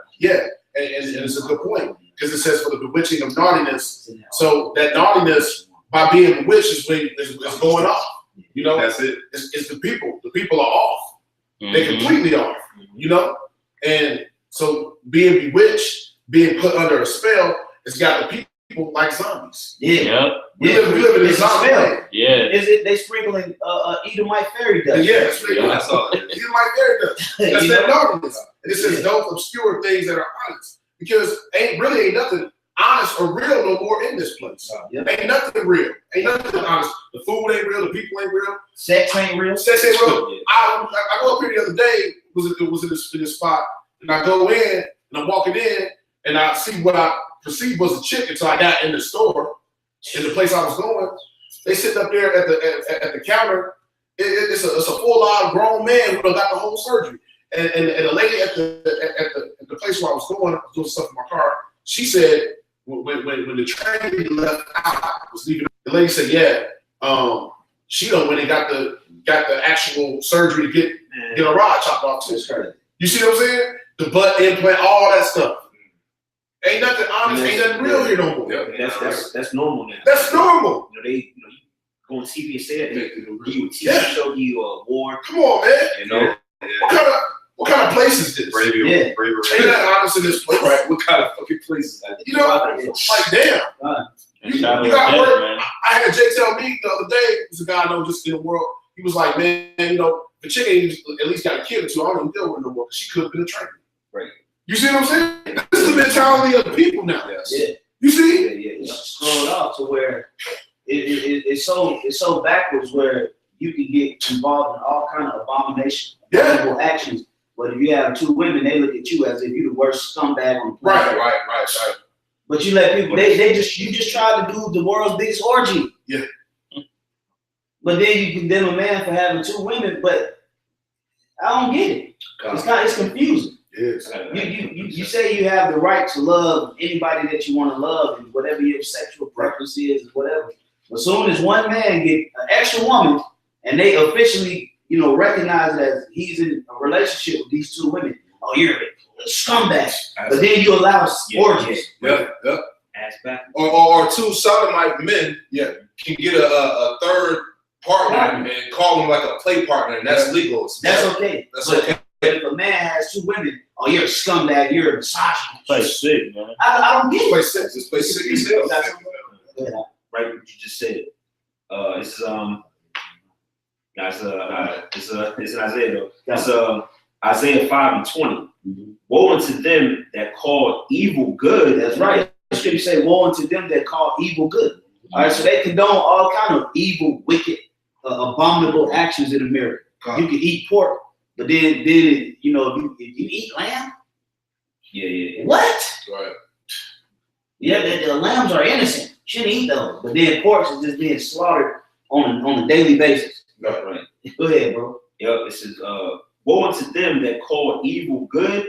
Speaker 2: And it's a good point, because it says for the bewitching of naughtiness. So that naughtiness, by being bewitched, is going off. You know,
Speaker 6: that's it.
Speaker 2: It's the people. The people are off. They're completely off. You know, and so being bewitched, being put under a spell, it's got the people like zombies. We live in a zombie land.
Speaker 1: Is it they sprinkling Edomite fairy dust?
Speaker 2: That's what I saw. Edomite fairy dust. That's that naughtiness. And it says, "Don't obscure things that are honest," because ain't nothing honest or real no more in this place. Ain't nothing real. Ain't nothing honest. The food ain't real. The people ain't real.
Speaker 1: Sex ain't real.
Speaker 2: Sex ain't real. I go up here the other day. Was in this spot, and I go in, and I'm walking in, and I see what I perceived was a chick until I got in the store, in the place I was going. They sitting up there at the counter. It's a full-on grown man who got the whole surgery. And a lady at the place where I was going, doing stuff in my car, she said, when the trainee left out, was leaving, the lady said, yeah, she done went and got the actual surgery to get a rod chopped off too. You see what I'm saying? The butt implant, all that stuff. Ain't nothing honest, ain't nothing real here no more.
Speaker 3: That's normal now.
Speaker 2: That's normal.
Speaker 3: You go on TV and say that, they give you a TV show, give you a award.
Speaker 2: Come on, man.
Speaker 3: You know?
Speaker 2: What kind of place is this?
Speaker 6: Braver.
Speaker 2: Ain't that honest in this place?
Speaker 6: Right. What kind of fucking place is that?
Speaker 2: You know, like damn. You got work. I had Jay tell me the other day, there's a guy I know just in the world, he was like, man, you know, the chick ain't at least got a kid or two. I don't even deal with her no more because she could have been a trainer. Right. You see what I'm saying? This is the mentality of the people now.
Speaker 1: Yes. Yeah.
Speaker 2: You see?
Speaker 1: Yeah. It's scrolled up to where it's so backwards where you can get involved in all kind of abomination, abominable actions. But if you have two women, they look at you as if you're the worst scumbag on the planet.
Speaker 2: Right.
Speaker 1: But you let people, you just tried to do the world's biggest orgy.
Speaker 2: Yeah.
Speaker 1: But then you condemn a man for having two women, but I don't get it. It's confusing.
Speaker 2: Yes.
Speaker 1: You say you have the right to love anybody that you want to love and whatever your sexual preference is, whatever. But as soon as one man get an extra woman and they officially, recognize it as he's in a relationship with these two women, oh, you're a scumbag. But then you allow orgies.
Speaker 2: Yeah.
Speaker 3: Ass back.
Speaker 4: Or two sodomite men can get a third partner and call them like a play partner, and that's legal.
Speaker 1: That's okay.
Speaker 4: Okay.
Speaker 1: But if a man has two women, oh, you're a scumbag, you're a misogynist.
Speaker 5: Play sick, man.
Speaker 1: I don't get it.
Speaker 2: Play sick. Just play sick as hell.
Speaker 3: Right, what you just said. It's in Isaiah though. It's Isaiah 5:20. Woe unto them that call evil good.
Speaker 1: That's right. The scripture say, woe unto them that call evil good. All right, so they condone all kind of evil, wicked, abominable actions in America. You can eat pork, but then if you eat lamb.
Speaker 3: Yeah.
Speaker 1: What?
Speaker 2: Right.
Speaker 1: Yeah, the lambs are innocent. Shouldn't eat those. But then pork is just being slaughtered on a daily basis.
Speaker 3: Right.
Speaker 1: Go ahead, bro.
Speaker 3: Yep. It says, woe unto them that call evil good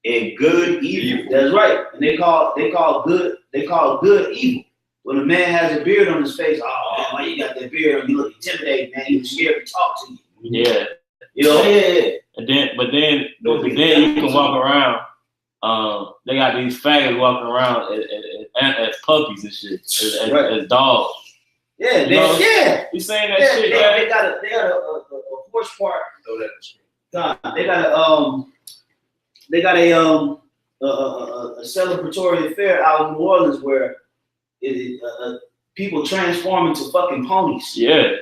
Speaker 3: and good evil.
Speaker 1: That's right. And they call good evil. When a man has a beard on his face, oh man, why you got that beard on? You look intimidating, man. You scared to talk to you.
Speaker 5: Yeah.
Speaker 1: Yeah.
Speaker 5: But then you can walk around. They got these faggots walking around as puppies and shit, as dogs.
Speaker 1: Yeah,
Speaker 5: You saying that shit?
Speaker 1: They got a horse park. They got a celebratory affair out in New Orleans where people transform into fucking ponies.
Speaker 5: Yeah.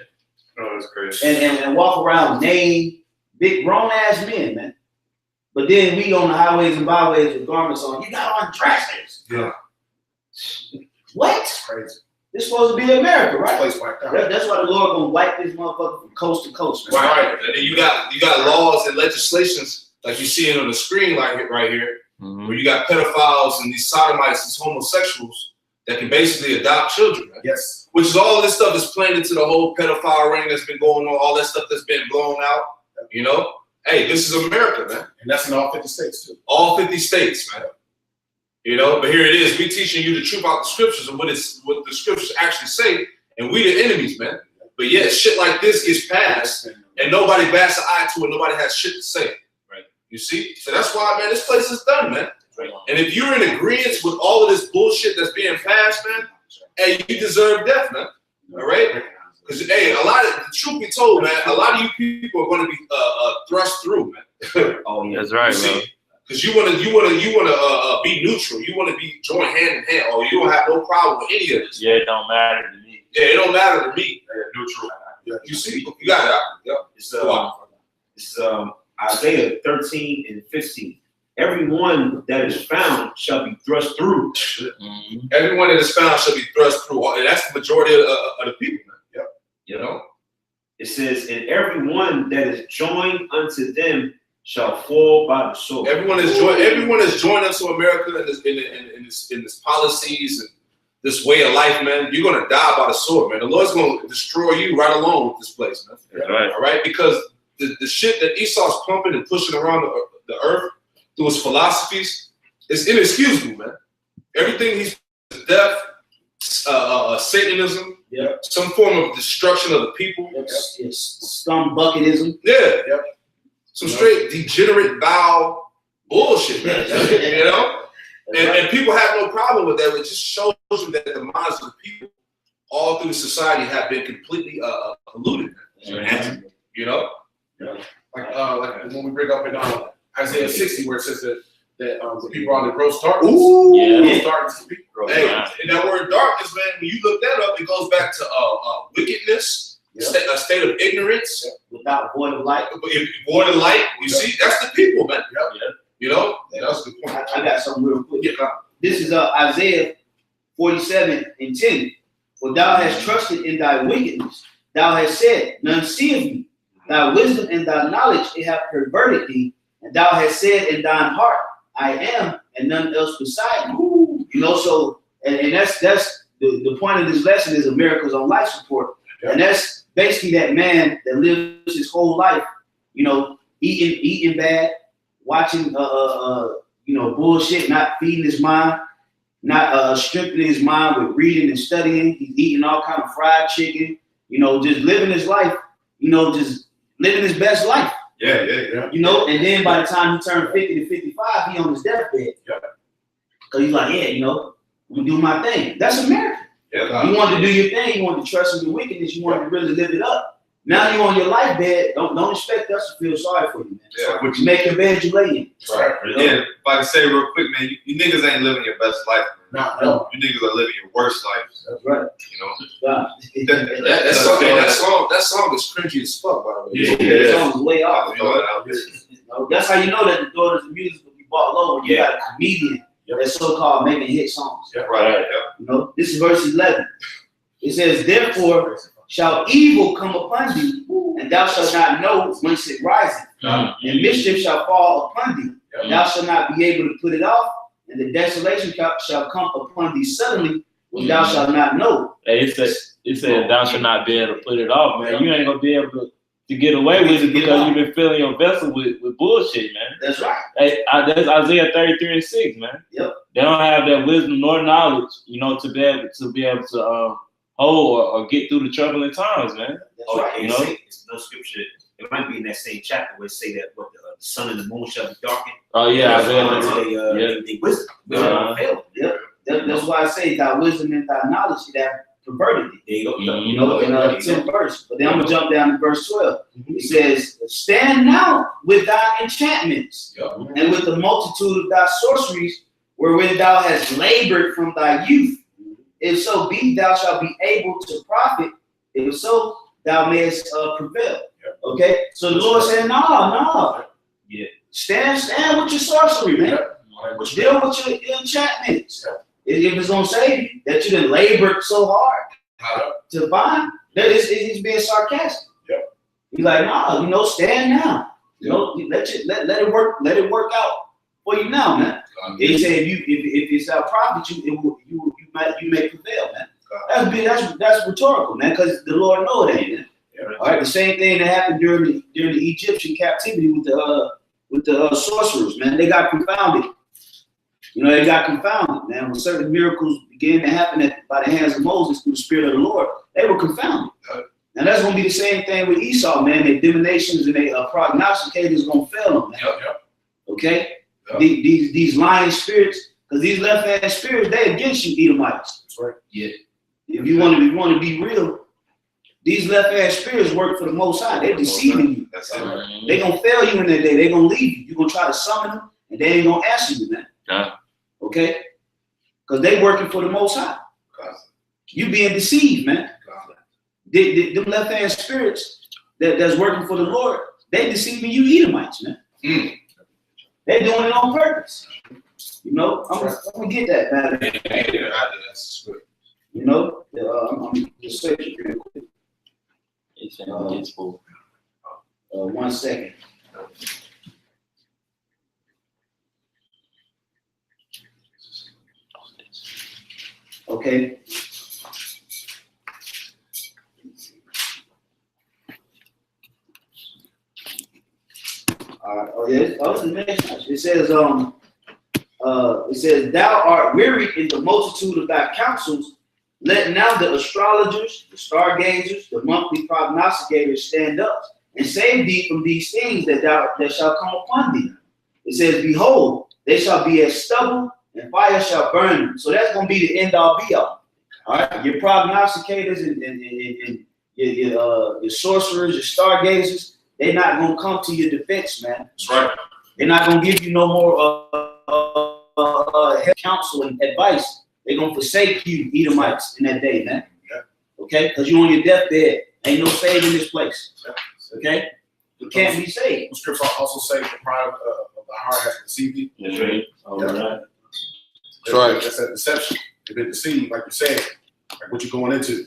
Speaker 6: Oh, that's crazy.
Speaker 1: And walk around naked, big grown ass men, man. But then we on the highways and byways with garments on. You got on dresses.
Speaker 2: Yeah.
Speaker 1: What?
Speaker 2: Crazy.
Speaker 1: This supposed to be America, right?
Speaker 2: Place like that.
Speaker 1: That's why the Lord gonna wipe this motherfucker from coast to coast. Man.
Speaker 4: Right. And then you got laws and legislations like you see it on the screen like right here, where you got pedophiles and these sodomites, these homosexuals that can basically adopt children. Right?
Speaker 2: Yes.
Speaker 4: Which is all this stuff is playing into the whole pedophile ring that's been going on, all that stuff that's been blown out. Hey, this is America, man.
Speaker 2: And that's in all 50 states too.
Speaker 4: All 50 states, man. But here it is. We teaching you the truth about the scriptures and what the scriptures actually say, and we the enemies, man. But yet shit like this gets passed, and nobody bats an eye to it. Nobody has shit to say. Right? You see? So that's why, man, this place is done, man. Right. And if you're in agreement with all of this bullshit that's being passed, man, hey, you deserve death, man. All right? Because the truth be told, man, a lot of you people are going to be thrust through, man.
Speaker 5: Oh yeah, that's right, man.
Speaker 4: Because you wanna be neutral. You wanna be join hand in hand. Oh, you don't have no problem with any of this.
Speaker 5: Yeah, it don't matter to me.
Speaker 4: Yeah, it don't matter to me. Neutral. Yeah. You see, you got it. Yep.
Speaker 3: It's Isaiah 13:15. Everyone that is found shall be thrust through.
Speaker 4: Mm-hmm. Everyone that is found shall be thrust through. And that's the majority of the people, man. Yep.
Speaker 3: It says, and everyone that is joined unto them shall fall by the sword.
Speaker 4: Everyone is joined us to America in this policies and this way of life, man. You're gonna die by the sword, man. The Lord's gonna destroy you right along with this place, man.
Speaker 5: That's right.
Speaker 4: All right, because the shit that Esau's pumping and pushing around the earth through his philosophies is inexcusable, man. Everything he's death, Satanism, some form of destruction of the people.
Speaker 1: It's scum bucketism.
Speaker 4: Yeah, some straight degenerate, vile bullshit, man. You know, and people have no problem with that. It just shows you that the minds of the people all through society have been completely polluted. You know, like when we bring up in Isaiah 60, where it says that the people are in the gross darkness. Gross darkness. Hey, and that word darkness, man, when you look that up, it goes back to wickedness, a state of ignorance,
Speaker 1: without void of light.
Speaker 4: Void of light. You see, that's the people, man. You know, that's the point.
Speaker 1: I got something real quick. This is Isaiah 47:10. For thou hast trusted in thy wickedness. Thou hast said, none seeth me. Thy wisdom and thy knowledge it have perverted thee. And thou hast said in thine heart, I am, and none else beside me. You know, so and that's the point of this lesson is America's on life support. And that's basically that man that lives his whole life, you know, eating bad, watching bullshit, not feeding his mind, not strengthening his mind with reading and studying. He's eating all kind of fried chicken, you know, just living his life, you know, just living his best life. You know, and then by the time he turned 50 to 55, he on his deathbed. So he's like, yeah, you know, I'm gonna do my thing. That's America. You want to do your thing, you want to trust in your wickedness, you want to really live it up. Now you're on your life bed, don't expect us to feel sorry for you, man. What you make your bed, you lay in.
Speaker 6: If I can say real quick, man, you niggas ain't living your best life.
Speaker 2: No.
Speaker 6: You niggas are living your worst life.
Speaker 1: That's right.
Speaker 6: You know?
Speaker 4: That song is cringy as fuck, by the way.
Speaker 1: That song is way off. That's how you know that the daughters of music will be bought low when you got a comedian that's so-called making hit songs.
Speaker 6: Right.
Speaker 1: You know, this is verse 11. It says, therefore shall evil come upon thee, and thou shalt not know whence it riseth. And mischief shall fall upon thee, and thou shalt not be able to put it off, and the desolation shall come upon thee suddenly, when thou shalt not know.
Speaker 5: Hey, it said thou shalt not be able to put it off, man. You ain't gonna be able to get away with it because you've been filling your vessel with bullshit, man.
Speaker 1: That's right.
Speaker 5: Hey, that's Isaiah 33:6, man. They don't have that wisdom nor knowledge, you know, to be able to hold or get through the troubling times, man.
Speaker 1: That's right.
Speaker 3: You know, it's no scripture. It might be in that same chapter where it say that what the sun and the moon shall be darkened.
Speaker 5: Oh yeah,
Speaker 3: they wisdom.
Speaker 1: That's why I say thy wisdom and thy knowledge that perverted thee. You know, in 10th verse. But then I'm gonna jump down to verse 12. It says, stand now with thy enchantments and with the multitude of thy sorceries, wherewith thou hast labored from thy youth. If so be, thou shalt be able to profit. If so, thou mayest prevail. Okay? So the Lord said, no. Stand with your sorcery, man. Deal with your enchantments. If it's going to save you, that you done labored so hard to find, that he's being sarcastic. He's like, you know, stand now. You know, let it work out for you now, man. He said, if it's our profit, you may prevail, man. That's rhetorical, man, because the Lord knows it ain't. All right, the same thing that happened during the Egyptian captivity with the sorcerers, man. They got confounded. You know, they got confounded, man. When certain miracles began to happen by the hands of Moses through the Spirit of the Lord, they were confounded. And that's going to be the same thing with Esau, man. Their divinations and their prognosticators going to fail them, man. Okay? These lying spirits, because these left-hand spirits, they against you, Edomites.
Speaker 2: That's right.
Speaker 1: If you want to be real, these left-hand spirits work for the Most High. They're deceiving you. They're going to fail you in that day. They're going to leave you. You're going to try to summon them, and they ain't going to answer you, man. Okay? Because they working for the Most High. You being deceived, man. Them left-hand spirits that's working for the Lord, they deceiving you Edomites, man. They're doing it on purpose. You know, I'm gonna get that, man. You know, I'm just saying it real quick. It's full. 1 second. Okay. It says it says, "Thou art weary in the multitude of thy counsels. Let now the astrologers, the stargazers, the monthly prognosticators stand up and save thee from these things that shall come upon thee." It says, "Behold, they shall be as stubble, and fire shall burn them." So that's going to be the end all be all. All right, your prognosticators and your sorcerers, your stargazers, they're not going to come to your defense, man.
Speaker 2: That's right.
Speaker 1: They're not going to give you no more counsel and advice. They're going to forsake you, Edomites, in that day, man.
Speaker 2: Yeah.
Speaker 1: Okay? Because you're on your deathbed. Ain't no saving this place. Okay? You can't be saved.
Speaker 2: The scripture also say the pride of the heart has deceived thee.
Speaker 5: That's right. All right.
Speaker 4: That's right.
Speaker 2: That's that deception. You've been deceived, like you said, like what you're going into.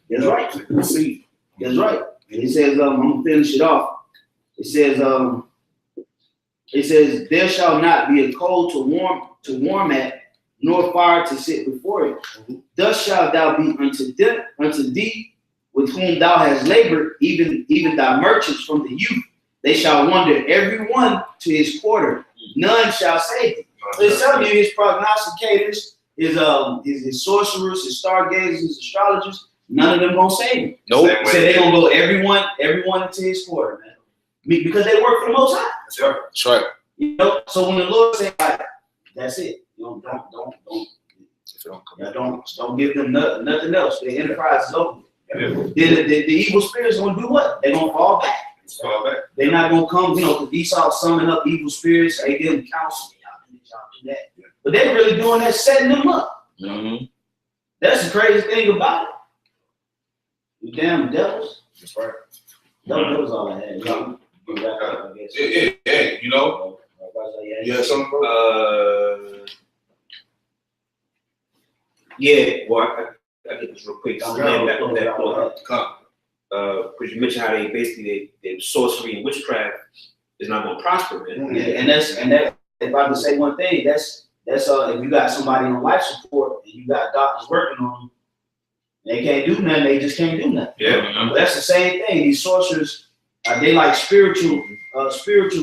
Speaker 1: That's right.
Speaker 2: You've been deceived.
Speaker 1: That's right. And it says, I'm going to finish it off. It says, "There shall not be a coal to warm at, nor fire to sit before it. Thus shalt thou be unto thee, with whom thou hast labored, even thy merchants from the youth. They shall wander every one to his quarter. None shall save thee." So it's telling you his prognosticators, his sorcerers, his stargazers, his astrologers, none of them gonna save him.
Speaker 4: Nope.
Speaker 1: So they're gonna go everyone into his quarter, man. Because they work for the Most High.
Speaker 2: That's right.
Speaker 4: That's right.
Speaker 1: You know, so when the Lord said, like, "That's it," you know, don't give them nothing else. The enterprise is over. Then the evil spirits gonna do what? They're gonna fall back. They're not gonna come, you know, because Esau summon up evil spirits. They give them counsel. Y'all do that. But they're really doing that, setting them up.
Speaker 5: Mm-hmm.
Speaker 1: That's the crazy thing about it. You damn devils.
Speaker 2: That's right.
Speaker 1: That was all I had. I guess.
Speaker 2: Yeah, you know. You had something, bro?
Speaker 3: Yeah, well, I get this real quick. I'm laying back on that point.
Speaker 2: Come.
Speaker 3: Because you mentioned how they basically they sorcery and witchcraft is not going to prosper, man.
Speaker 1: Yeah, and that if I could say one thing, that's if you got somebody on life support and you got doctors working on them, they can't do nothing. They just can't do nothing.
Speaker 3: Yeah.
Speaker 1: But that's the same thing. These sorcerers, they like spiritually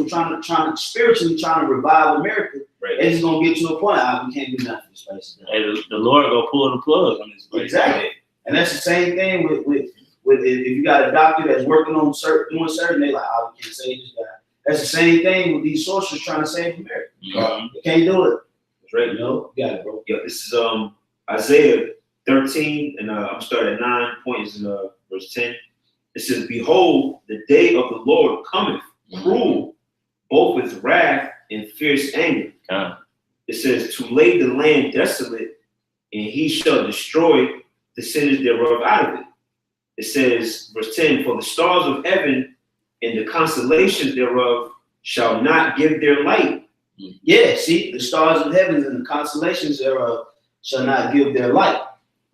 Speaker 1: trying to revive America.
Speaker 3: Right.
Speaker 1: They're just gonna get to a point. We can't do nothing for this place.
Speaker 5: Hey, the Lord gonna pull the plug on this place.
Speaker 1: Exactly. And that's the same thing with if you got a doctor that's working on doing certain, they like, we can't save this guy. That's the same thing with these sorcerers trying to save America.
Speaker 5: Mm-hmm.
Speaker 1: They can't do it.
Speaker 3: That's right.
Speaker 1: You know, you got it, bro.
Speaker 3: Yeah, this is Isaiah 13, and I'm starting at 9 points in verse 10. It says, "Behold, the day of the Lord cometh, cruel, both with wrath and fierce anger." It says, "To lay the land desolate, and he shall destroy the sinners thereof out of it." It says, verse 10, "For the stars of heaven and the constellations thereof shall not give their light."
Speaker 1: Yeah, see, the stars of heaven and the constellations thereof shall not give their light.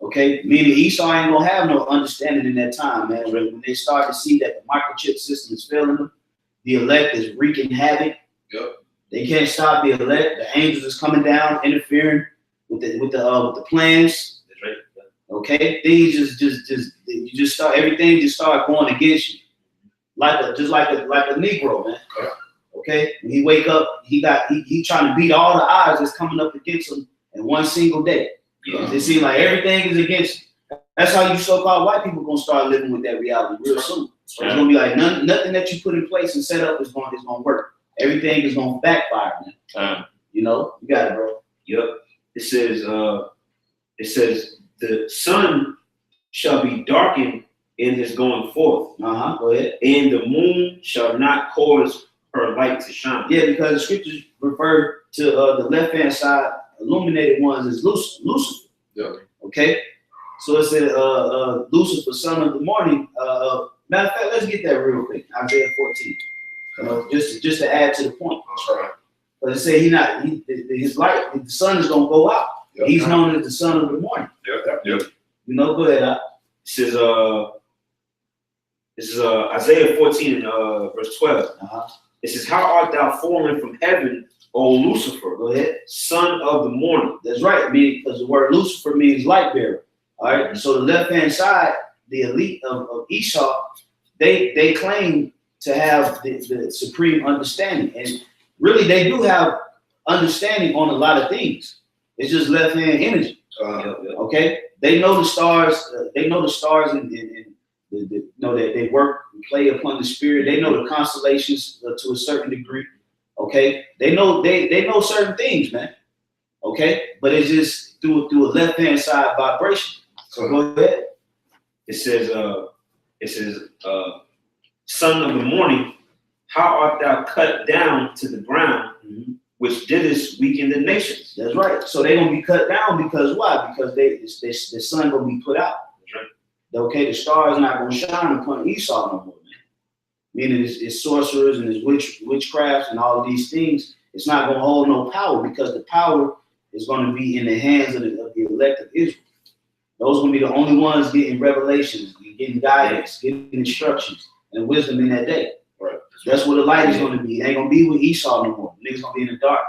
Speaker 1: Okay, meaning Esau ain't gonna have no understanding in that time, man. When they start to see that the microchip system is failing them, the elect is wreaking havoc.
Speaker 2: Yep.
Speaker 1: They can't stop the elect. The angels is coming down, interfering with the plans.
Speaker 3: That's right.
Speaker 1: Okay, things just start, everything just start going against you, like a Negro, man.
Speaker 2: Yeah.
Speaker 1: Okay, when he wake up, he trying to beat all the odds that's coming up against him in one single day.
Speaker 3: Yeah.
Speaker 1: It seems like everything is against you. That's how you so-called white people gonna start living with that reality real soon. So it's gonna be like nothing that you put in place and set up is gonna work. Everything is gonna backfire, man. You know, you got it, bro.
Speaker 3: Yep. It says the sun shall be darkened in his going forth,
Speaker 1: Go ahead.
Speaker 3: and the moon shall not cause her light to shine.
Speaker 1: Yeah, because the scriptures refer to the left-hand side, illuminated ones as Lucifer.
Speaker 2: Yeah.
Speaker 1: Okay, so it said Lucifer, son of the morning. Matter of fact, let's get that real quick. Isaiah 14. Just to add to the point.
Speaker 2: That's right.
Speaker 1: But it said his light, the sun is gonna go out.
Speaker 2: Yep.
Speaker 1: He's known as the son of the morning.
Speaker 2: Yep.
Speaker 1: You know, go ahead.
Speaker 3: This is Isaiah 14 and verse 12. It says, "How art thou fallen from heaven, O Lucifer,
Speaker 1: Go ahead.
Speaker 3: son of the morning?"
Speaker 1: That's right, because the word Lucifer means light bearer. All right. So the left-hand side, the elite of Esau, they claim to have the supreme understanding, and really they do have understanding on a lot of things. It's just left hand energy. Okay, they know the stars. They know the stars, and know that they work and play upon the spirit. They know the constellations to a certain degree. Okay, they know certain things, man. Okay, but it's just through a left hand side vibration. So go ahead.
Speaker 3: It says, son of the morning, how art thou cut down to the ground, which didst weaken the nations?
Speaker 1: That's right. So they're gonna be cut down because why? Because the sun gonna be put out.
Speaker 3: That's right.
Speaker 1: Okay, the stars not gonna shine upon Esau no more, man. Meaning it's sorcerers and it's witchcraft and all of these things. It's not gonna hold no power because the power is gonna be in the hands of the elect of Israel. Those are gonna be the only ones getting revelations, getting guidance, getting instructions, and wisdom in that day.
Speaker 2: Right.
Speaker 1: That's where the light is gonna be. It ain't gonna be with Esau no more. Niggas gonna be in the dark.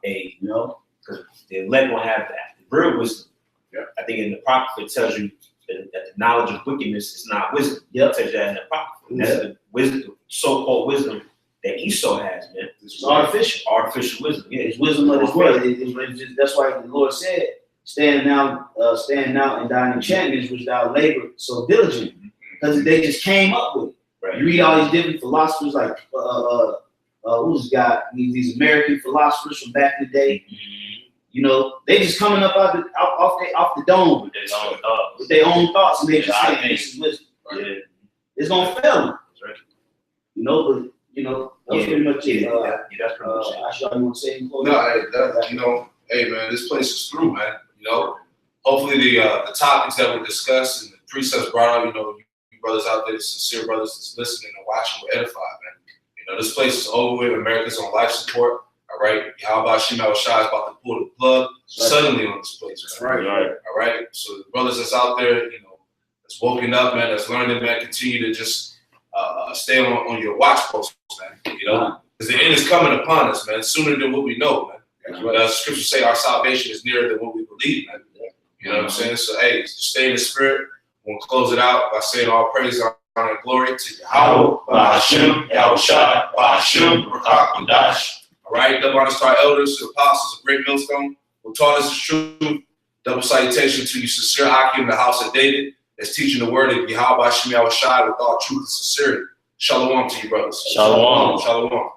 Speaker 3: Hey, you know, because the elect gonna have that real wisdom.
Speaker 2: Yeah.
Speaker 3: I think in the prophet it tells you that the knowledge of wickedness is not wisdom.
Speaker 1: Yep.
Speaker 3: It tells you that in the prophet. That's the wisdom, so-called wisdom that Esau has, man.
Speaker 1: It's artificial.
Speaker 3: Artificial wisdom. Yeah,
Speaker 1: It's wisdom of his word. That's why the Lord said, stand now and thine enchantments which thou labor so diligently. Because they just came up with it.
Speaker 3: Right.
Speaker 1: You read all these different philosophers like who's this guy? These American philosophers from back in the day. You know, they just coming up off the dome with their own thoughts, and they just saying this is wisdom.
Speaker 3: Yeah.
Speaker 1: It's gonna fail them.
Speaker 3: That's right.
Speaker 1: You know, but that's pretty much it.
Speaker 3: That's pretty much it.
Speaker 1: Ashar, you want to say anything?
Speaker 2: No, hey man, this place is through, man. You know, hopefully the topics that were discussed and the precepts brought out, you brothers out there, the sincere brothers that's listening and watching were edified, man. You know, this place is over with. America's on life support. All right, Yahweh Shema Shai is about to pull the plug suddenly on this place.
Speaker 1: That's
Speaker 2: man.
Speaker 1: right.
Speaker 2: All right. So the brothers that's out there, that's woken up, man, that's learning, man, continue to just stay on your watch post, man. Because the end is coming upon us, man, sooner than what we know, man. The scriptures say our salvation is nearer than what we believe, man. You know what I'm saying? So, hey, just stay in the spirit. We'll close it out by saying all praise, honor, and glory to Yahweh, Ba'ashem, Yahushua, Ba'ashem, Rakah Kodash. All right, double honors to our elders, to the apostles of Great Millstone, who taught us the truth. Double salutation to you, sincere Akim in the house of David, that's teaching the word of Yahweh Shemi Shai with all truth and sincerity. Shalom to you, brothers.
Speaker 5: Shalom.
Speaker 2: Shalom.